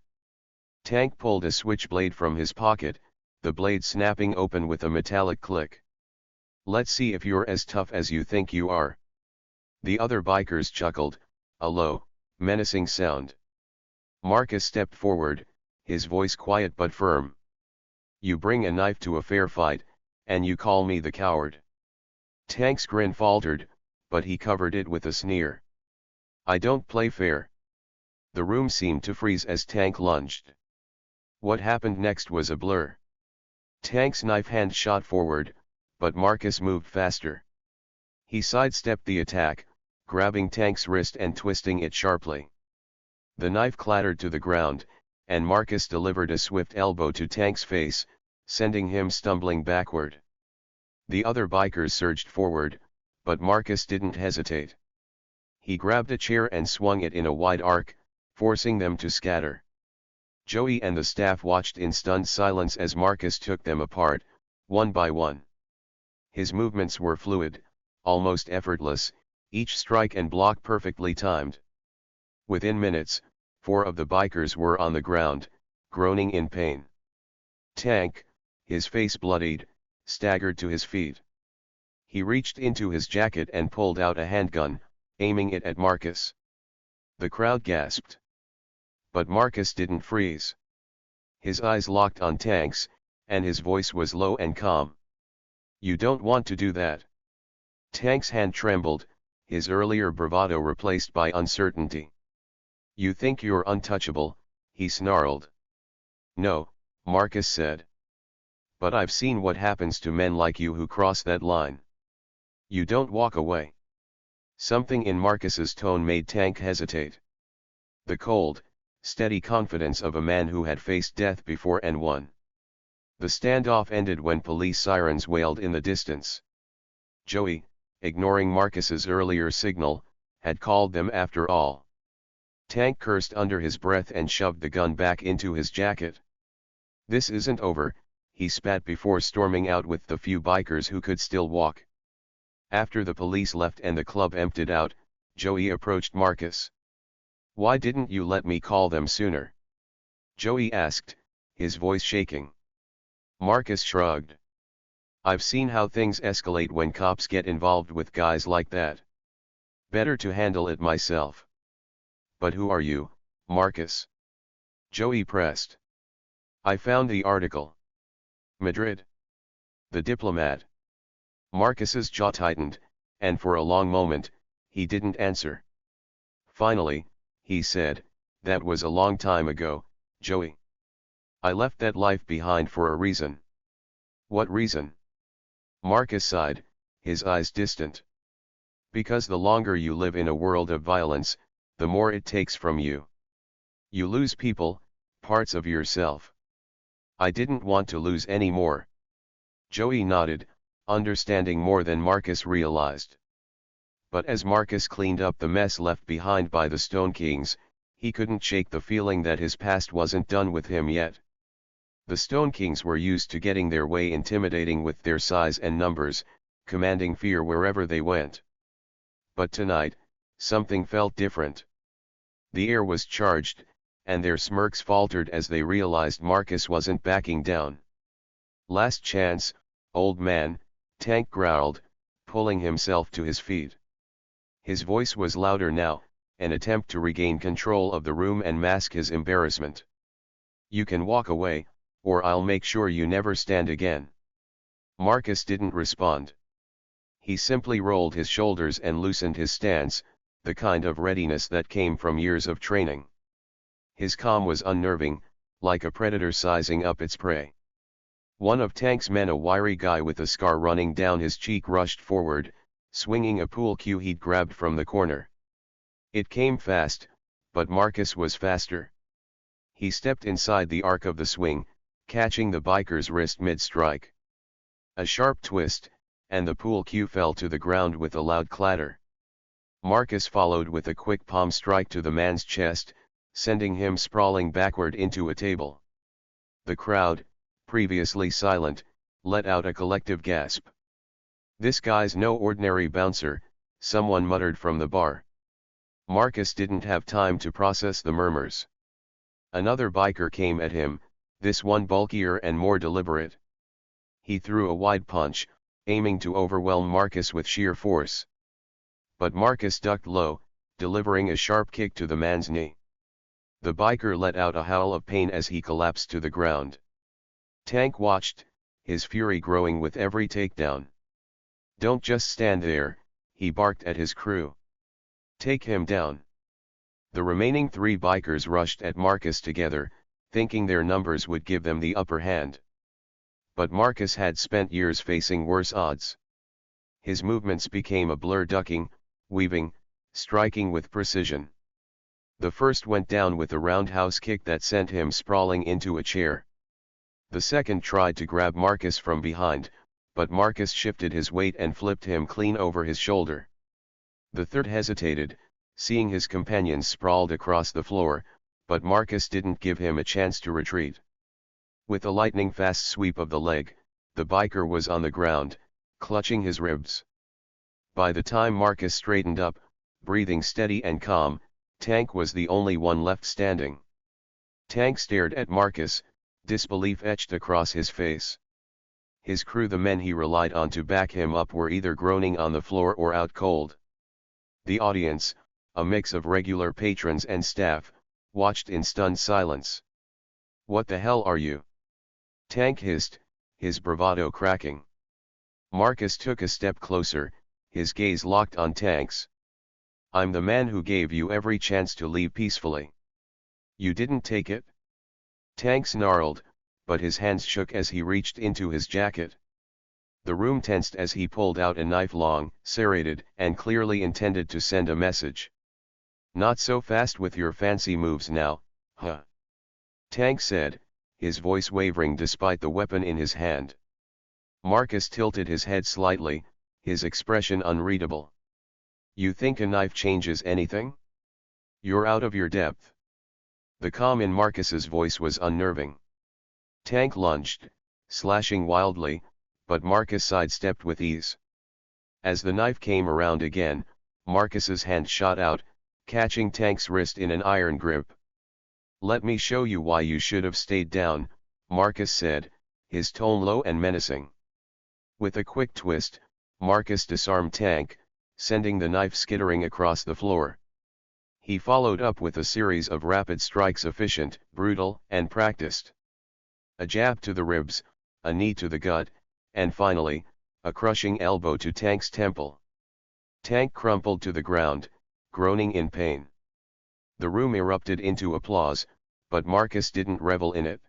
Tank pulled a switchblade from his pocket, the blade snapping open with a metallic click. "Let's see if you're as tough as you think you are." The other bikers chuckled, a low, menacing sound. Marcus stepped forward, his voice quiet but firm. "You bring a knife to a fair fight, and you call me the coward." Tank's grin faltered, but he covered it with a sneer. "I don't play fair." The room seemed to freeze as Tank lunged. What happened next was a blur. Tank's knife hand shot forward, but Marcus moved faster. He sidestepped the attack, grabbing Tank's wrist and twisting it sharply. The knife clattered to the ground, and Marcus delivered a swift elbow to Tank's face, sending him stumbling backward. The other bikers surged forward, but Marcus didn't hesitate. He grabbed a chair and swung it in a wide arc, forcing them to scatter. Joey and the staff watched in stunned silence as Marcus took them apart, one by one. His movements were fluid, almost effortless, each strike and block perfectly timed. Within minutes, 4 of the bikers were on the ground, groaning in pain. Tank, his face bloodied, staggered to his feet. He reached into his jacket and pulled out a handgun, aiming it at Marcus. The crowd gasped. But Marcus didn't freeze. His eyes locked on Tank's, and his voice was low and calm. "You don't want to do that." Tank's hand trembled, his earlier bravado replaced by uncertainty. "You think you're untouchable," he snarled. "No," Marcus said. "But I've seen what happens to men like you who cross that line. You don't walk away." Something in Marcus's tone made Tank hesitate. The cold, steady confidence of a man who had faced death before and won. The standoff ended when police sirens wailed in the distance. Joey, ignoring Marcus's earlier signal, had called them after all. Tank cursed under his breath and shoved the gun back into his jacket. "This isn't over," he spat before storming out with the few bikers who could still walk. After the police left and the club emptied out, Joey approached Marcus. "Why didn't you let me call them sooner?" Joey asked, his voice shaking. Marcus shrugged. "I've seen how things escalate when cops get involved with guys like that. Better to handle it myself. But who are you, Marcus? Joey pressed. I found the article. Madrid. The diplomat. Marcus's jaw tightened, and for a long moment, he didn't answer. Finally, he said, that was a long time ago, Joey. I left that life behind for a reason. What reason? Marcus sighed, his eyes distant. Because the longer you live in a world of violence, the more it takes from you. You lose people, parts of yourself. I didn't want to lose any more. Joey nodded, understanding more than Marcus realized. But as Marcus cleaned up the mess left behind by the Stone Kings, he couldn't shake the feeling that his past wasn't done with him yet. The Stone Kings were used to getting their way, intimidating with their size and numbers, commanding fear wherever they went. But tonight, something felt different. The air was charged, and their smirks faltered as they realized Marcus wasn't backing down. Last chance, old man, Tank growled, pulling himself to his feet. His voice was louder now, an attempt to regain control of the room and mask his embarrassment. You can walk away, or I'll make sure you never stand again. Marcus didn't respond. He simply rolled his shoulders and loosened his stance, the kind of readiness that came from years of training. His calm was unnerving, like a predator sizing up its prey. One of Tank's men, a wiry guy with a scar running down his cheek, rushed forward, swinging a pool cue he'd grabbed from the corner. It came fast, but Marcus was faster. He stepped inside the arc of the swing, catching the biker's wrist mid-strike. A sharp twist, and the pool cue fell to the ground with a loud clatter. Marcus followed with a quick palm strike to the man's chest, sending him sprawling backward into a table. The crowd, previously silent, let out a collective gasp. This guy's no ordinary bouncer, someone muttered from the bar. Marcus didn't have time to process the murmurs. Another biker came at him, this one bulkier and more deliberate. He threw a wide punch, aiming to overwhelm Marcus with sheer force. But Marcus ducked low, delivering a sharp kick to the man's knee. The biker let out a howl of pain as he collapsed to the ground. Tank watched, his fury growing with every takedown. Don't just stand there, he barked at his crew. Take him down. The remaining 3 bikers rushed at Marcus together, thinking their numbers would give them the upper hand. But Marcus had spent years facing worse odds. His movements became a blur, ducking, weaving, striking with precision. The first went down with a roundhouse kick that sent him sprawling into a chair. The second tried to grab Marcus from behind, but Marcus shifted his weight and flipped him clean over his shoulder. The third hesitated, seeing his companions sprawled across the floor, but Marcus didn't give him a chance to retreat. With a lightning-fast sweep of the leg, the biker was on the ground, clutching his ribs. By the time Marcus straightened up, breathing steady and calm, Tank was the only one left standing. Tank stared at Marcus, disbelief etched across his face. His crew, the men he relied on to back him up, were either groaning on the floor or out cold. The audience, a mix of regular patrons and staff, watched in stunned silence. What the hell are you? Tank hissed, his bravado cracking. Marcus took a step closer, his gaze locked on Tank's. I'm the man who gave you every chance to leave peacefully. You didn't take it? Tank snarled, but his hands shook as he reached into his jacket. The room tensed as he pulled out a knife, long, serrated, and clearly intended to send a message. Not so fast with your fancy moves now, huh? Tank said, his voice wavering despite the weapon in his hand. Marcus tilted his head slightly, his expression unreadable. You think a knife changes anything? You're out of your depth. The calm in Marcus's voice was unnerving. Tank lunged, slashing wildly, but Marcus sidestepped with ease. As the knife came around again, Marcus's hand shot out, catching Tank's wrist in an iron grip. Let me show you why you should have stayed down, Marcus said, his tone low and menacing. With a quick twist, Marcus disarmed Tank, sending the knife skittering across the floor. He followed up with a series of rapid strikes, efficient, brutal, and practiced. A jab to the ribs, a knee to the gut, and finally, a crushing elbow to Tank's temple. Tank crumpled to the ground, groaning in pain. The room erupted into applause, but Marcus didn't revel in it.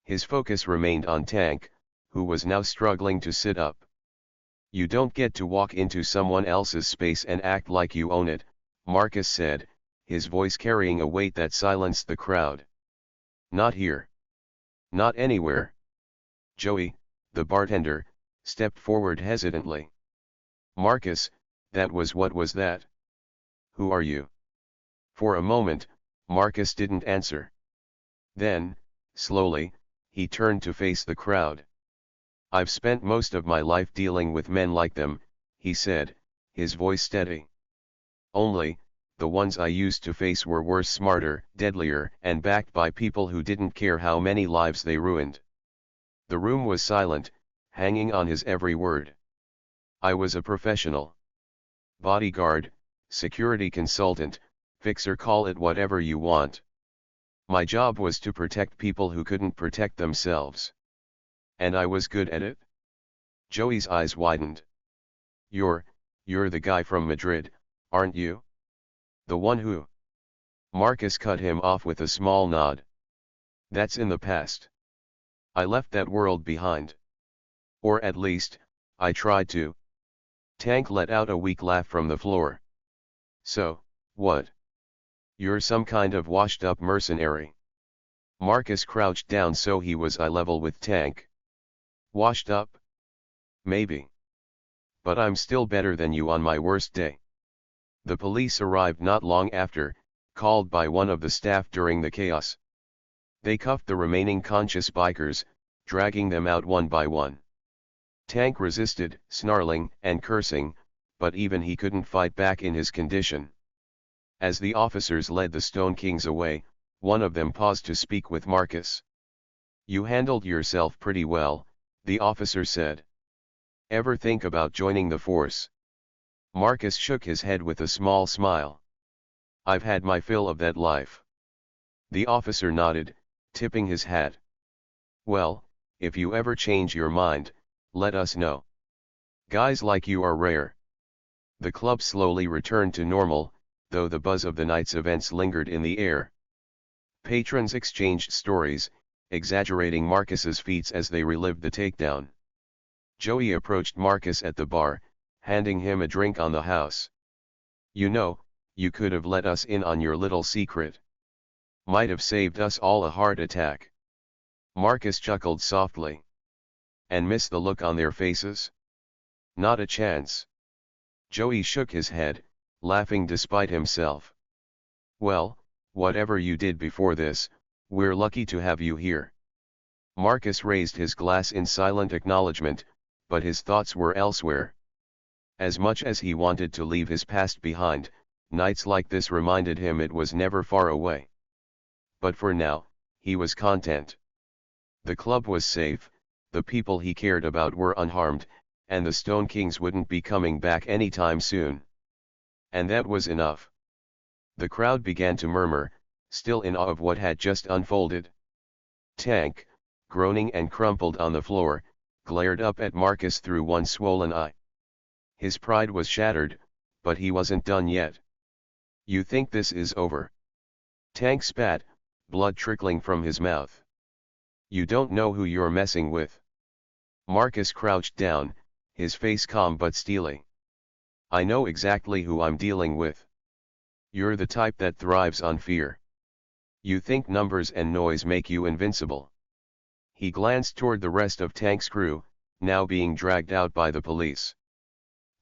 His focus remained on Tank, who was now struggling to sit up. "You don't get to walk into someone else's space and act like you own it," Marcus said, his voice carrying a weight that silenced the crowd. "Not here. Not anywhere." Joey, the bartender, stepped forward hesitantly. "Marcus, that was what was that? Who are you?" For a moment, Marcus didn't answer. Then, slowly, he turned to face the crowd. "I've spent most of my life dealing with men like them," he said, his voice steady. "Only, the ones I used to face were worse, smarter, deadlier, and backed by people who didn't care how many lives they ruined." The room was silent, hanging on his every word. "I was a professional. Bodyguard, security consultant, fixer, call it whatever you want. My job was to protect people who couldn't protect themselves. And I was good at it." Joey's eyes widened. You're the guy from Madrid, aren't you? The one who..." Marcus cut him off with a small nod. "That's in the past. I left that world behind. Or at least, I tried to." Tank let out a weak laugh from the floor. "So, what? You're some kind of washed-up mercenary." Marcus crouched down so he was eye level with Tank. "Washed up? Maybe. But I'm still better than you on my worst day." The police arrived not long after, called by one of the staff during the chaos. They cuffed the remaining conscious bikers, dragging them out one by one. Tank resisted, snarling and cursing, but even he couldn't fight back in his condition. As the officers led the Stone Kings away, one of them paused to speak with Marcus. "You handled yourself pretty well," the officer said. "Ever think about joining the force?" Marcus shook his head with a small smile. "I've had my fill of that life." The officer nodded, tipping his hat. "Well, if you ever change your mind, let us know. Guys like you are rare." The club slowly returned to normal, though the buzz of the night's events lingered in the air. Patrons exchanged stories, exaggerating Marcus's feats as they relived the takedown. Joey approached Marcus at the bar, handing him a drink on the house. "You know, you could have let us in on your little secret. Might have saved us all a heart attack." Marcus chuckled softly. "And miss the look on their faces? Not a chance." Joey shook his head, laughing despite himself. "Well, whatever you did before this, we're lucky to have you here." Marcus raised his glass in silent acknowledgement, but his thoughts were elsewhere. As much as he wanted to leave his past behind, nights like this reminded him it was never far away. But for now, he was content. The club was safe, the people he cared about were unharmed, and the Stone Kings wouldn't be coming back anytime soon. And that was enough. The crowd began to murmur, still in awe of what had just unfolded. Tank, groaning and crumpled on the floor, glared up at Marcus through one swollen eye. His pride was shattered, but he wasn't done yet. "You think this is over?" Tank spat, blood trickling from his mouth. "You don't know who you're messing with." Marcus crouched down, his face calm but steely. "I know exactly who I'm dealing with. You're the type that thrives on fear. You think numbers and noise make you invincible." He glanced toward the rest of Tank's crew, now being dragged out by the police.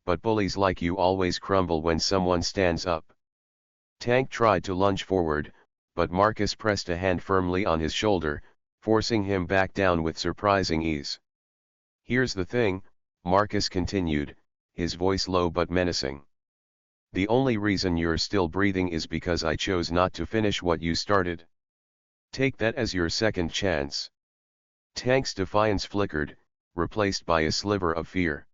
"But bullies like you always crumble when someone stands up." Tank tried to lunge forward, but Marcus pressed a hand firmly on his shoulder, forcing him back down with surprising ease. "Here's the thing," Marcus continued, his voice low but menacing. "The only reason you're still breathing is because I chose not to finish what you started. Take that as your second chance." Tank's defiance flickered, replaced by a sliver of fear.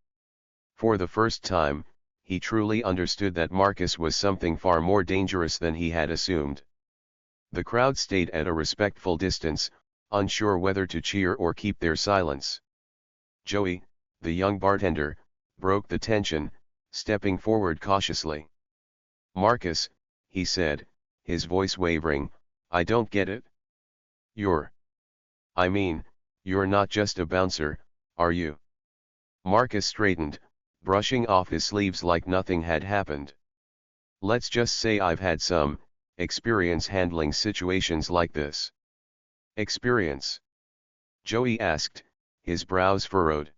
For the first time, he truly understood that Marcus was something far more dangerous than he had assumed. The crowd stayed at a respectful distance, unsure whether to cheer or keep their silence. Joey, the young bartender, broke the tension, stepping forward cautiously. "Marcus," he said, his voice wavering, "I don't get it. I mean, you're not just a bouncer, are you?" Marcus straightened, brushing off his sleeves like nothing had happened. "Let's just say I've had some experience handling situations like this." "Experience?" Joey asked, his brows furrowed.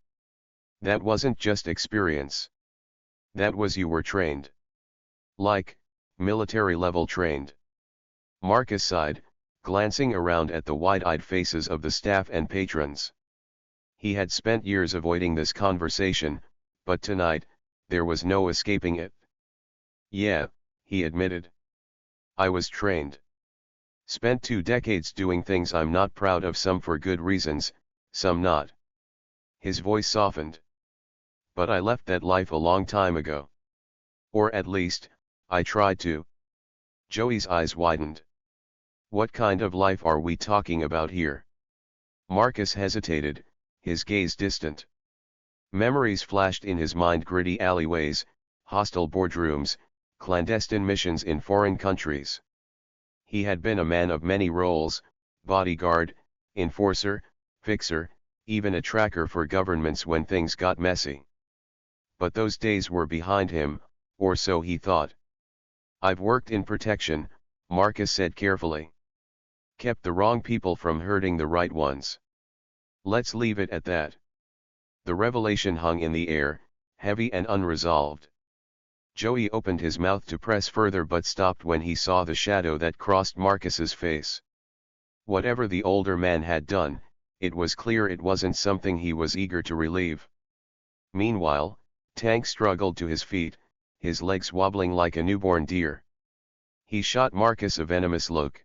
"That wasn't just experience. That was you were trained. Like, military-level trained." Marcus sighed, glancing around at the wide-eyed faces of the staff and patrons. He had spent years avoiding this conversation, but tonight, there was no escaping it. "Yeah," he admitted. "I was trained. Spent 2 decades doing things I'm not proud of, some for good reasons, some not." His voice softened. "But I left that life a long time ago. Or at least, I tried to." Joey's eyes widened. "What kind of life are we talking about here?" Marcus hesitated, his gaze distant. Memories flashed in his mind: gritty alleyways, hostile boardrooms, clandestine missions in foreign countries. He had been a man of many roles: bodyguard, enforcer, fixer, even a tracker for governments when things got messy. But those days were behind him, or so he thought. "I've worked in protection," Marcus said carefully. "Kept the wrong people from hurting the right ones. Let's leave it at that." The revelation hung in the air, heavy and unresolved. Joey opened his mouth to press further but stopped when he saw the shadow that crossed Marcus's face. Whatever the older man had done, it was clear it wasn't something he was eager to relieve. Meanwhile, Tank struggled to his feet, his legs wobbling like a newborn deer. He shot Marcus a venomous look.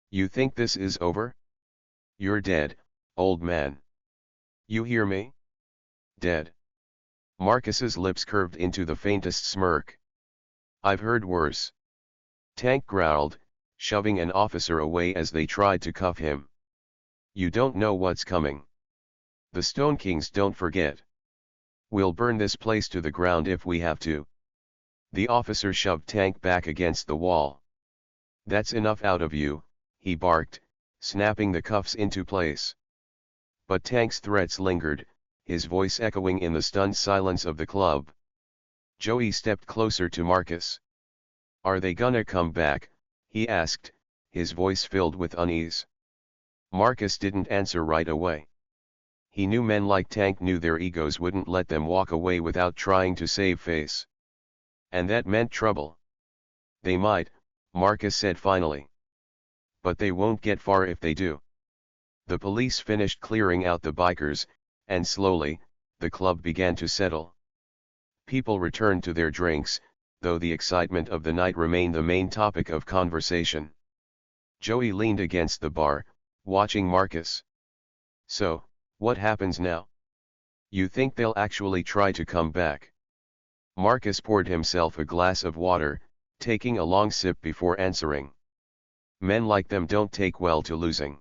"You think this is over? You're dead, old man. You hear me? Dead." Marcus's lips curved into the faintest smirk. "I've heard worse." Tank growled, shoving an officer away as they tried to cuff him. "You don't know what's coming. The Stone Kings don't forget. We'll burn this place to the ground if we have to." The officer shoved Tank back against the wall. "That's enough out of you," he barked, snapping the cuffs into place. But Tank's threats lingered, his voice echoing in the stunned silence of the club. Joey stepped closer to Marcus. "Are they gonna come back?" he asked, his voice filled with unease. Marcus didn't answer right away. He knew men like Tank knew their egos wouldn't let them walk away without trying to save face. And that meant trouble. "They might," Marcus said finally. "But they won't get far if they do." The police finished clearing out the bikers, and slowly, the club began to settle. People returned to their drinks, though the excitement of the night remained the main topic of conversation. Joey leaned against the bar, watching Marcus. "So, what happens now? You think they'll actually try to come back?" Marcus poured himself a glass of water, taking a long sip before answering. "Men like them don't take well to losing.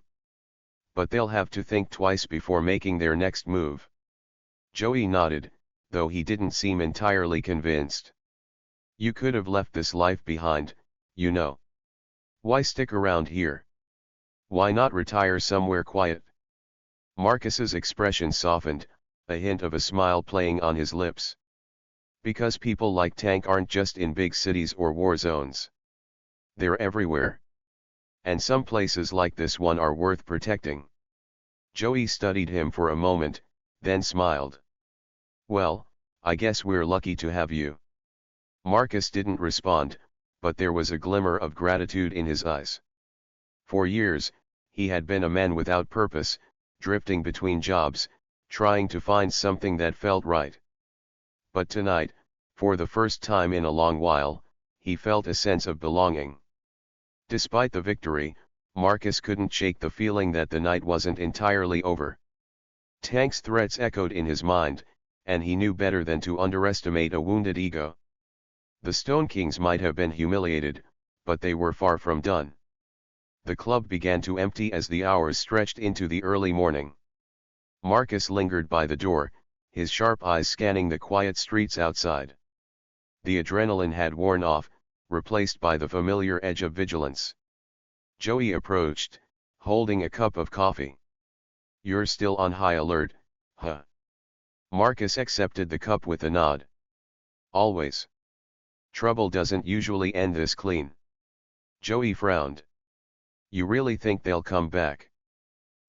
But they'll have to think twice before making their next move." Joey nodded, though he didn't seem entirely convinced. "You could have left this life behind, you know. Why stick around here? Why not retire somewhere quiet?" Marcus's expression softened, a hint of a smile playing on his lips. "Because people like Tank aren't just in big cities or war zones. They're everywhere. And some places like this one are worth protecting." Joey studied him for a moment, then smiled. "Well, I guess we're lucky to have you." Marcus didn't respond, but there was a glimmer of gratitude in his eyes. For years, he had been a man without purpose, drifting between jobs, trying to find something that felt right. But tonight, for the first time in a long while, he felt a sense of belonging. Despite the victory, Marcus couldn't shake the feeling that the night wasn't entirely over. Tank's threats echoed in his mind, and he knew better than to underestimate a wounded ego. The Stone Kings might have been humiliated, but they were far from done. The club began to empty as the hours stretched into the early morning. Marcus lingered by the door, his sharp eyes scanning the quiet streets outside. The adrenaline had worn off, replaced by the familiar edge of vigilance. Joey approached, holding a cup of coffee. "You're still on high alert, huh?" Marcus accepted the cup with a nod. "Always. Trouble doesn't usually end this clean." Joey frowned. "You really think they'll come back?"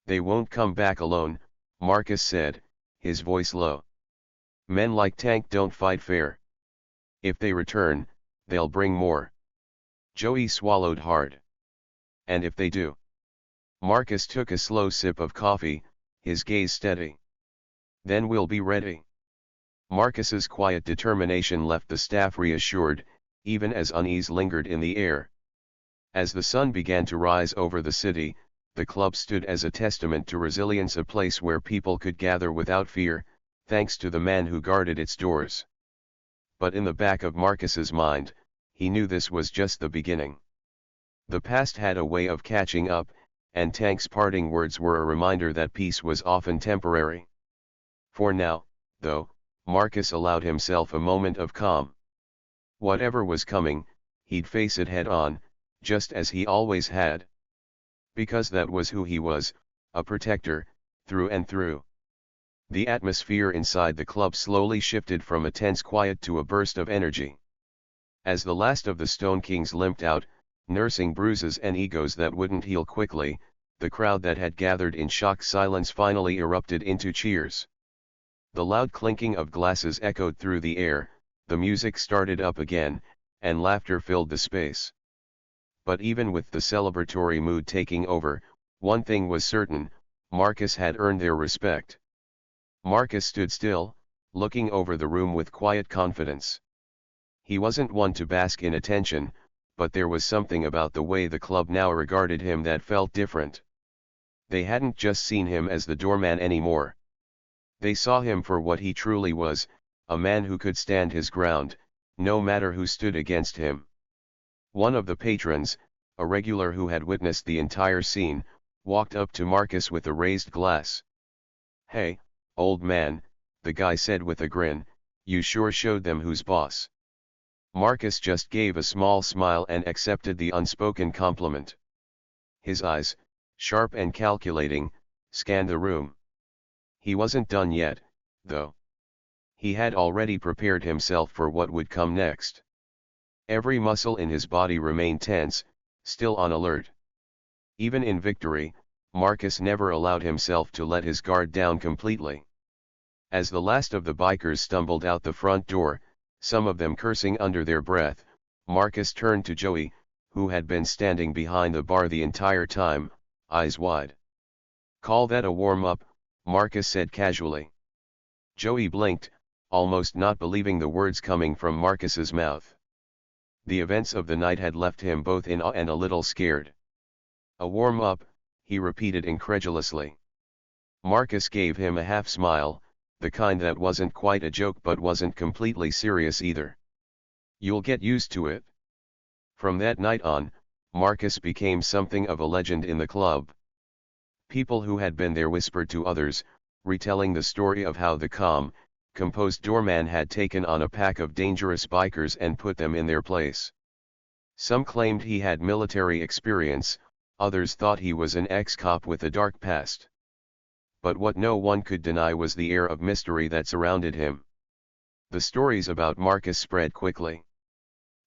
"They won't come back alone," Marcus said, his voice low. "Men like Tank don't fight fair. If they return, they'll bring more." Joey swallowed hard. "And if they do?" Marcus took a slow sip of coffee, his gaze steady. "Then we'll be ready." Marcus's quiet determination left the staff reassured, even as unease lingered in the air. As the sun began to rise over the city, the club stood as a testament to resilience, a place where people could gather without fear, thanks to the man who guarded its doors. But in the back of Marcus's mind, he knew this was just the beginning. The past had a way of catching up, and Tank's parting words were a reminder that peace was often temporary. For now, though, Marcus allowed himself a moment of calm. Whatever was coming, he'd face it head on, just as he always had. Because that was who he was, a protector, through and through. The atmosphere inside the club slowly shifted from a tense quiet to a burst of energy. As the last of the Stone Kings limped out, nursing bruises and egos that wouldn't heal quickly, the crowd that had gathered in shocked silence finally erupted into cheers. The loud clinking of glasses echoed through the air, the music started up again, and laughter filled the space. But even with the celebratory mood taking over, one thing was certain: Marcus had earned their respect. Marcus stood still, looking over the room with quiet confidence. He wasn't one to bask in attention, but there was something about the way the club now regarded him that felt different. They hadn't just seen him as the doorman anymore. They saw him for what he truly was, a man who could stand his ground, no matter who stood against him. One of the patrons, a regular who had witnessed the entire scene, walked up to Marcus with a raised glass. "Hey, old man," the guy said with a grin, "you sure showed them who's boss." Marcus just gave a small smile and accepted the unspoken compliment. His eyes, sharp and calculating, scanned the room. He wasn't done yet, though. He had already prepared himself for what would come next. Every muscle in his body remained tense, still on alert. Even in victory, Marcus never allowed himself to let his guard down completely. As the last of the bikers stumbled out the front door, some of them cursing under their breath, Marcus turned to Joey, who had been standing behind the bar the entire time, eyes wide. "Call that a warm-up," Marcus said casually. Joey blinked, almost not believing the words coming from Marcus's mouth. The events of the night had left him both in awe and a little scared. "A warm-up," he repeated incredulously. Marcus gave him a half-smile, the kind that wasn't quite a joke but wasn't completely serious either. "You'll get used to it." From that night on, Marcus became something of a legend in the club. People who had been there whispered to others, retelling the story of how the calm, composed doorman had taken on a pack of dangerous bikers and put them in their place. Some claimed he had military experience, others thought he was an ex-cop with a dark past. But what no one could deny was the air of mystery that surrounded him. The stories about Marcus spread quickly.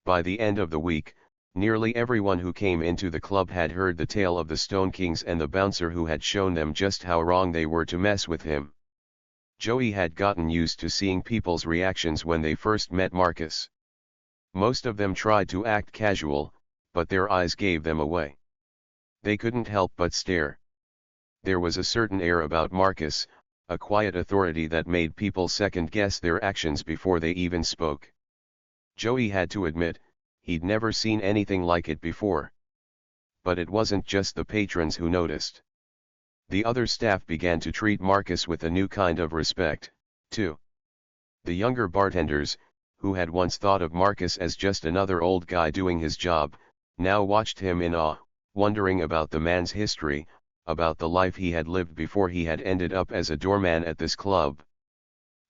By the end of the week, nearly everyone who came into the club had heard the tale of the Stone Kings and the bouncer who had shown them just how wrong they were to mess with him. Joey had gotten used to seeing people's reactions when they first met Marcus. Most of them tried to act casual, but their eyes gave them away. They couldn't help but stare. There was a certain air about Marcus, a quiet authority that made people second-guess their actions before they even spoke. Joey had to admit, he'd never seen anything like it before. But it wasn't just the patrons who noticed. The other staff began to treat Marcus with a new kind of respect, too. The younger bartenders, who had once thought of Marcus as just another old guy doing his job, now watched him in awe, wondering about the man's history, about the life he had lived before he had ended up as a doorman at this club.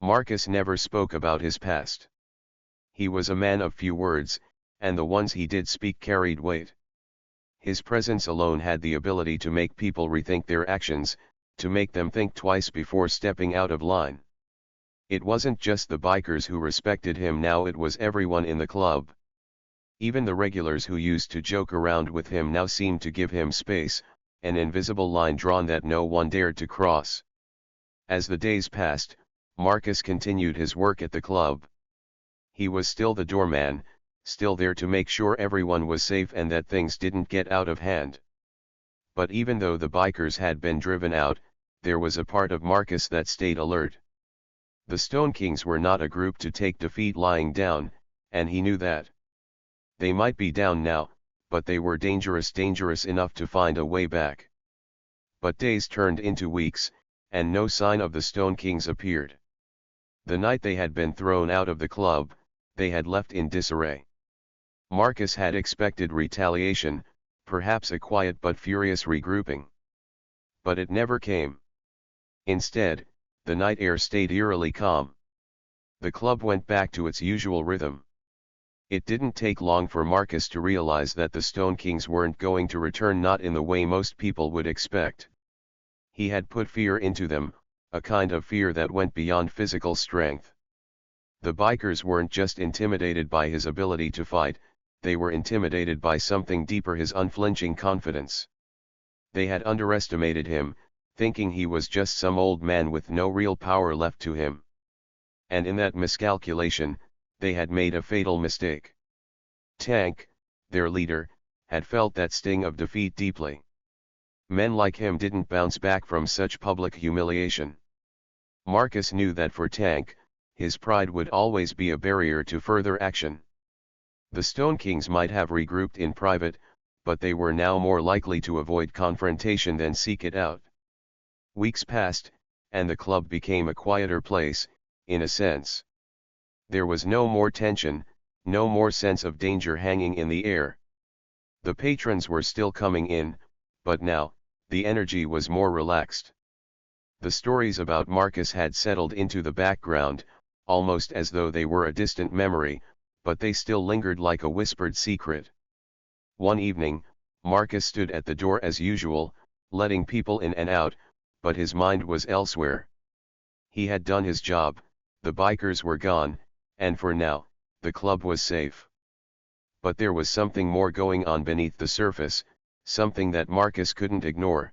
Marcus never spoke about his past. He was a man of few words, and the ones he did speak carried weight. His presence alone had the ability to make people rethink their actions, to make them think twice before stepping out of line. It wasn't just the bikers who respected him now, it was everyone in the club. Even the regulars who used to joke around with him now seemed to give him space, an invisible line drawn that no one dared to cross. As the days passed, Marcus continued his work at the club. He was still the doorman, still there to make sure everyone was safe and that things didn't get out of hand. But even though the bikers had been driven out, there was a part of Marcus that stayed alert. The Stone Kings were not a group to take defeat lying down, and he knew that. They might be down now, but they were dangerous enough to find a way back. But days turned into weeks, and no sign of the Stone Kings appeared. The night they had been thrown out of the club, they had left in disarray. Marcus had expected retaliation, perhaps a quiet but furious regrouping. But it never came. Instead, the night air stayed eerily calm. The club went back to its usual rhythm. It didn't take long for Marcus to realize that the Stone Kings weren't going to return, not in the way most people would expect. He had put fear into them, a kind of fear that went beyond physical strength. The bikers weren't just intimidated by his ability to fight, they were intimidated by something deeper, his unflinching confidence. They had underestimated him, thinking he was just some old man with no real power left to him. And in that miscalculation, they had made a fatal mistake. Tank, their leader, had felt that sting of defeat deeply. Men like him didn't bounce back from such public humiliation. Marcus knew that for Tank, his pride would always be a barrier to further action. The Stone Kings might have regrouped in private, but they were now more likely to avoid confrontation than seek it out. Weeks passed, and the club became a quieter place, in a sense. There was no more tension, no more sense of danger hanging in the air. The patrons were still coming in, but now, the energy was more relaxed. The stories about Marcus had settled into the background, almost as though they were a distant memory, but they still lingered like a whispered secret. One evening, Marcus stood at the door as usual, letting people in and out, but his mind was elsewhere. He had done his job, the bikers were gone, and for now, the club was safe. But there was something more going on beneath the surface, something that Marcus couldn't ignore.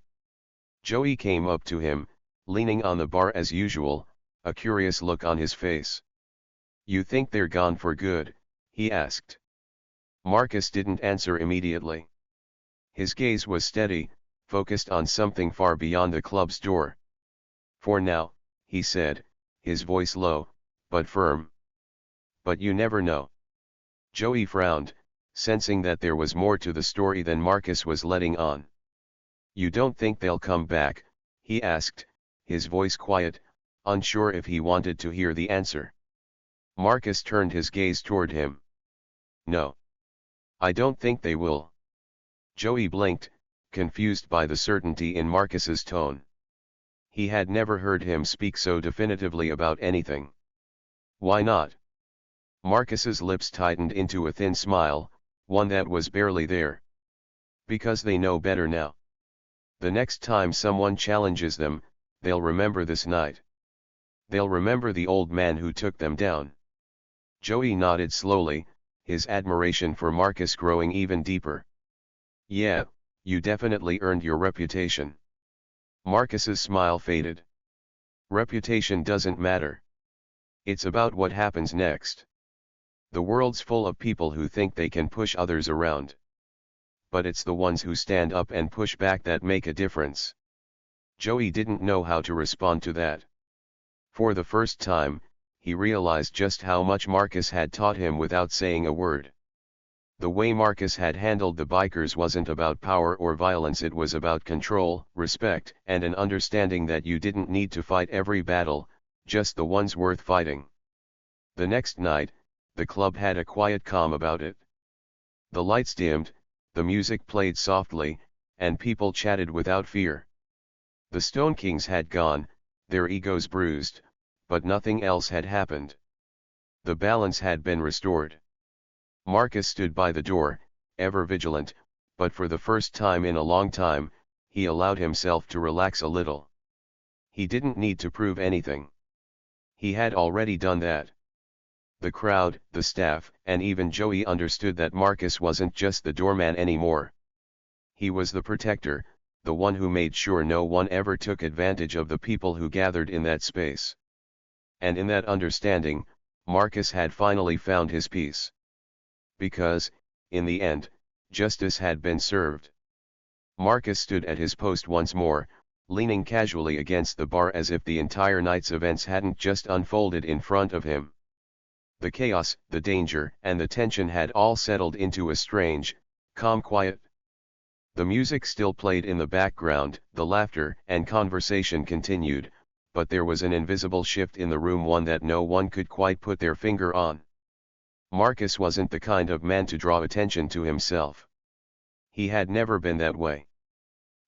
Joey came up to him, leaning on the bar as usual, a curious look on his face. "You think they're gone for good?" he asked. Marcus didn't answer immediately. His gaze was steady, focused on something far beyond the club's door. "For now," he said, his voice low, but firm. "But you never know." Joey frowned, sensing that there was more to the story than Marcus was letting on. "You don't think they'll come back?" he asked, his voice quiet, unsure if he wanted to hear the answer. Marcus turned his gaze toward him. "No. I don't think they will." Joey blinked, confused by the certainty in Marcus's tone. He had never heard him speak so definitively about anything. "Why not?" Marcus's lips tightened into a thin smile, one that was barely there. "Because they know better now. The next time someone challenges them, they'll remember this night. They'll remember the old man who took them down." Joey nodded slowly, his admiration for Marcus growing even deeper. "Yeah, you definitely earned your reputation." Marcus's smile faded. "Reputation doesn't matter. It's about what happens next. The world's full of people who think they can push others around. But it's the ones who stand up and push back that make a difference." Joey didn't know how to respond to that. For the first time, he realized just how much Marcus had taught him without saying a word. The way Marcus had handled the bikers wasn't about power or violence, it was about control, respect, and an understanding that you didn't need to fight every battle, just the ones worth fighting. The next night, the club had a quiet calm about it. The lights dimmed, the music played softly, and people chatted without fear. The Stone Kings had gone, their egos bruised, but nothing else had happened. The balance had been restored. Marcus stood by the door, ever vigilant, but for the first time in a long time, he allowed himself to relax a little. He didn't need to prove anything. He had already done that. The crowd, the staff, and even Joey understood that Marcus wasn't just the doorman anymore. He was the protector, the one who made sure no one ever took advantage of the people who gathered in that space. And in that understanding, Marcus had finally found his peace. Because, in the end, justice had been served. Marcus stood at his post once more, leaning casually against the bar as if the entire night's events hadn't just unfolded in front of him. The chaos, the danger, and the tension had all settled into a strange, calm quiet. The music still played in the background, the laughter and conversation continued, but there was an invisible shift in the room, one that no one could quite put their finger on. Marcus wasn't the kind of man to draw attention to himself. He had never been that way.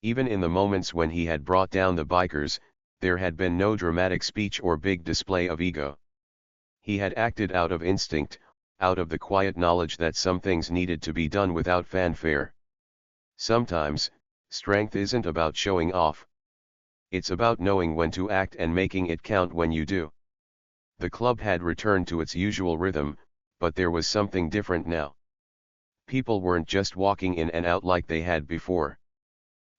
Even in the moments when he had brought down the bikers, there had been no dramatic speech or big display of ego. He had acted out of instinct, out of the quiet knowledge that some things needed to be done without fanfare. Sometimes, strength isn't about showing off. It's about knowing when to act and making it count when you do. The club had returned to its usual rhythm, but there was something different now. People weren't just walking in and out like they had before.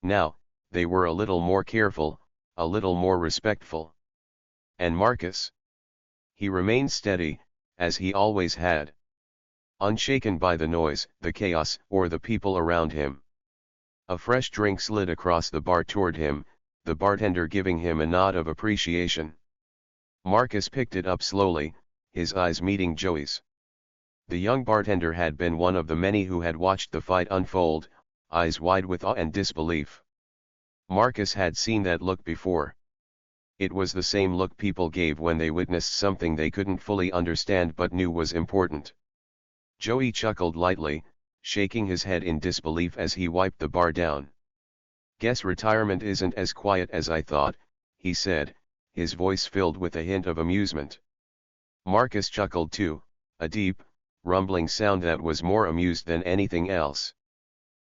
Now, they were a little more careful, a little more respectful. And Marcus? He remained steady, as he always had. Unshaken by the noise, the chaos, or the people around him. A fresh drink slid across the bar toward him, the bartender giving him a nod of appreciation. Marcus picked it up slowly, his eyes meeting Joey's. The young bartender had been one of the many who had watched the fight unfold, eyes wide with awe and disbelief. Marcus had seen that look before. It was the same look people gave when they witnessed something they couldn't fully understand but knew was important. Joey chuckled lightly, shaking his head in disbelief as he wiped the bar down. "Guess retirement isn't as quiet as I thought," he said, his voice filled with a hint of amusement. Marcus chuckled too, a deep, rumbling sound that was more amused than anything else.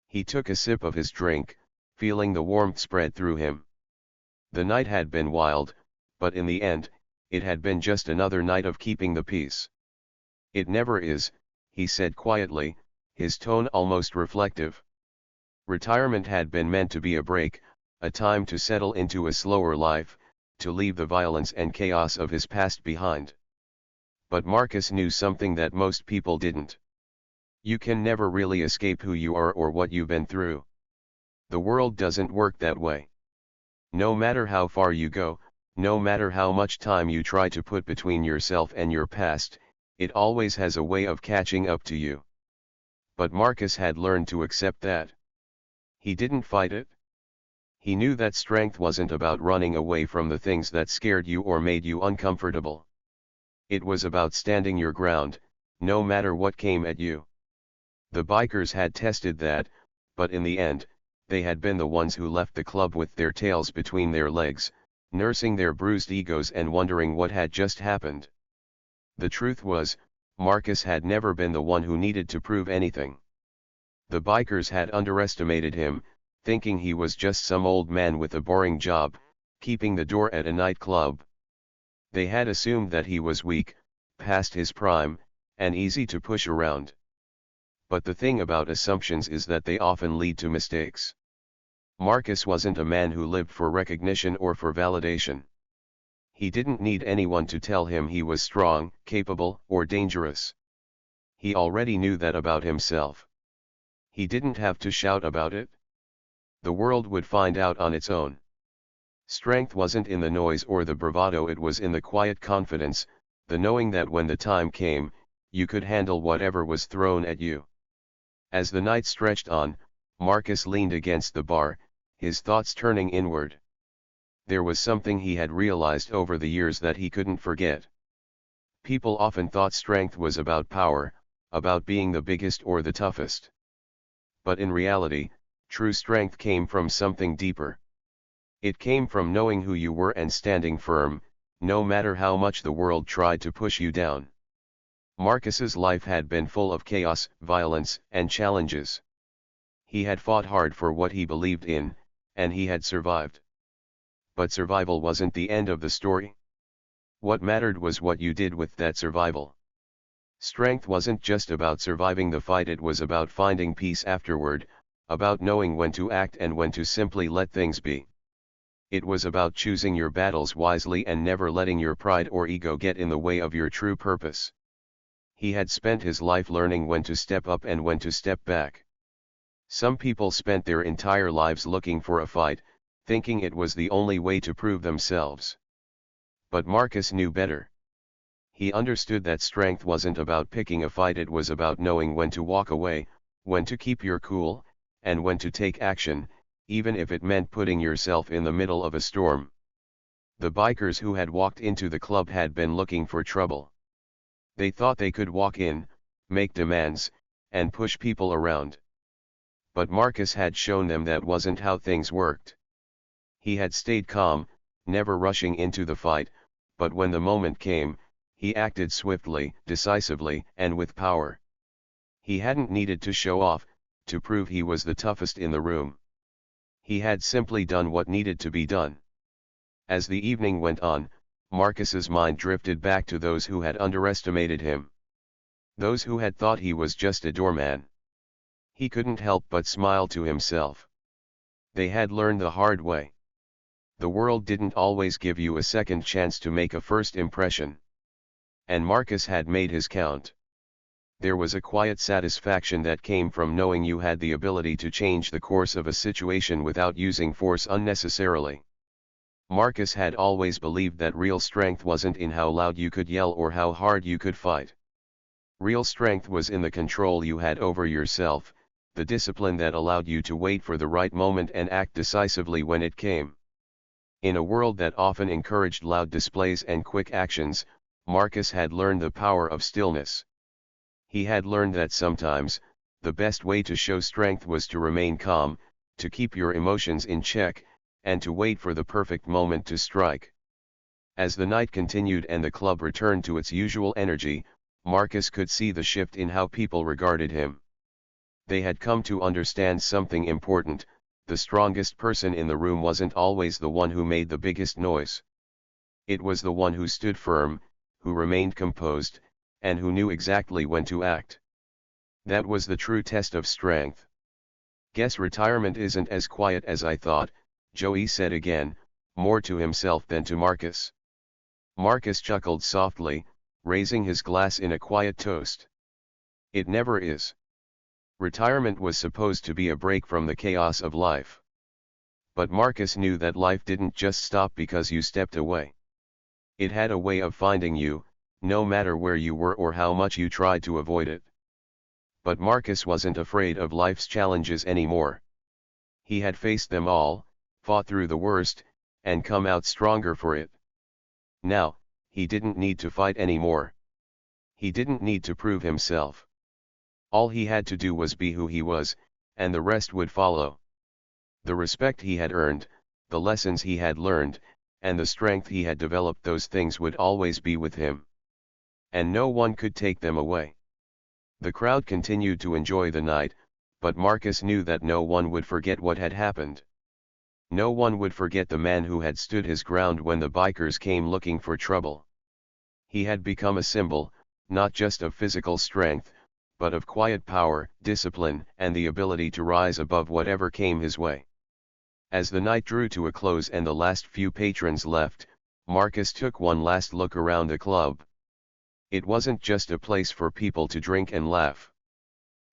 He took a sip of his drink, feeling the warmth spread through him. The night had been wild, but in the end, it had been just another night of keeping the peace. "It never is," he said quietly, his tone almost reflective. Retirement had been meant to be a break, a time to settle into a slower life, to leave the violence and chaos of his past behind. But Marcus knew something that most people didn't. You can never really escape who you are or what you've been through. The world doesn't work that way. No matter how far you go, no matter how much time you try to put between yourself and your past, it always has a way of catching up to you. But Marcus had learned to accept that. He didn't fight it. He knew that strength wasn't about running away from the things that scared you or made you uncomfortable. It was about standing your ground, no matter what came at you. The bikers had tested that, but in the end, they had been the ones who left the club with their tails between their legs, nursing their bruised egos and wondering what had just happened. The truth was, Marcus had never been the one who needed to prove anything. The bikers had underestimated him, thinking he was just some old man with a boring job, keeping the door at a nightclub. They had assumed that he was weak, past his prime, and easy to push around. But the thing about assumptions is that they often lead to mistakes. Marcus wasn't a man who lived for recognition or for validation. He didn't need anyone to tell him he was strong, capable, or dangerous. He already knew that about himself. He didn't have to shout about it. The world would find out on its own. Strength wasn't in the noise or the bravado, it was in the quiet confidence, the knowing that when the time came, you could handle whatever was thrown at you. As the night stretched on, Marcus leaned against the bar, his thoughts turning inward. There was something he had realized over the years that he couldn't forget. People often thought strength was about power, about being the biggest or the toughest. But in reality, true strength came from something deeper. It came from knowing who you were and standing firm, no matter how much the world tried to push you down. Marcus's life had been full of chaos, violence, and challenges. He had fought hard for what he believed in, and he had survived. But survival wasn't the end of the story. What mattered was what you did with that survival. Strength wasn't just about surviving the fight, it was about finding peace afterward, about knowing when to act and when to simply let things be. It was about choosing your battles wisely and never letting your pride or ego get in the way of your true purpose. He had spent his life learning when to step up and when to step back. Some people spent their entire lives looking for a fight, thinking it was the only way to prove themselves. But Marcus knew better. He understood that strength wasn't about picking a fight, it was about knowing when to walk away, when to keep your cool, and when to take action, even if it meant putting yourself in the middle of a storm. The bikers who had walked into the club had been looking for trouble. They thought they could walk in, make demands, and push people around. But Marcus had shown them that wasn't how things worked. He had stayed calm, never rushing into the fight, but when the moment came, he acted swiftly, decisively, and with power. He hadn't needed to show off, to prove he was the toughest in the room. He had simply done what needed to be done. As the evening went on, Marcus's mind drifted back to those who had underestimated him. Those who had thought he was just a doorman. He couldn't help but smile to himself. They had learned the hard way. The world didn't always give you a second chance to make a first impression. And Marcus had made his count. There was a quiet satisfaction that came from knowing you had the ability to change the course of a situation without using force unnecessarily. Marcus had always believed that real strength wasn't in how loud you could yell or how hard you could fight. Real strength was in the control you had over yourself, the discipline that allowed you to wait for the right moment and act decisively when it came. In a world that often encouraged loud displays and quick actions, Marcus had learned the power of stillness. He had learned that sometimes, the best way to show strength was to remain calm, to keep your emotions in check, and to wait for the perfect moment to strike. As the night continued and the club returned to its usual energy, Marcus could see the shift in how people regarded him. They had come to understand something important: the strongest person in the room wasn't always the one who made the biggest noise. It was the one who stood firm, who remained composed, and who knew exactly when to act. That was the true test of strength. "Guess retirement isn't as quiet as I thought," Joey said again, more to himself than to Marcus. Marcus chuckled softly, raising his glass in a quiet toast. "It never is. Retirement was supposed to be a break from the chaos of life." But Marcus knew that life didn't just stop because you stepped away. It had a way of finding you, no matter where you were or how much you tried to avoid it. But Marcus wasn't afraid of life's challenges anymore. He had faced them all, fought through the worst, and come out stronger for it. Now, he didn't need to fight anymore. He didn't need to prove himself. All he had to do was be who he was, and the rest would follow. The respect he had earned, the lessons he had learned, and the strength he had developed, those things would always be with him. And no one could take them away. The crowd continued to enjoy the night, but Marcus knew that no one would forget what had happened. No one would forget the man who had stood his ground when the bikers came looking for trouble. He had become a symbol, not just of physical strength, but of quiet power, discipline, and the ability to rise above whatever came his way. As the night drew to a close and the last few patrons left, Marcus took one last look around the club. It wasn't just a place for people to drink and laugh.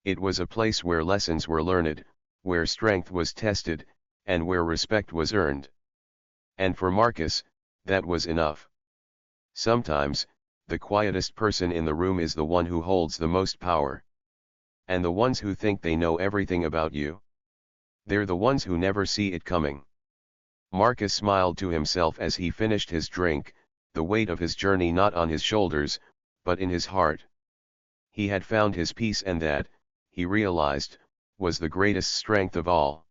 It was a place where lessons were learned, where strength was tested, and where respect was earned. And for Marcus, that was enough. Sometimes, the quietest person in the room is the one who holds the most power. And the ones who think they know everything about you, they're the ones who never see it coming. Marcus smiled to himself as he finished his drink, the weight of his journey not on his shoulders, but in his heart. He had found his peace, and that, he realized, was the greatest strength of all.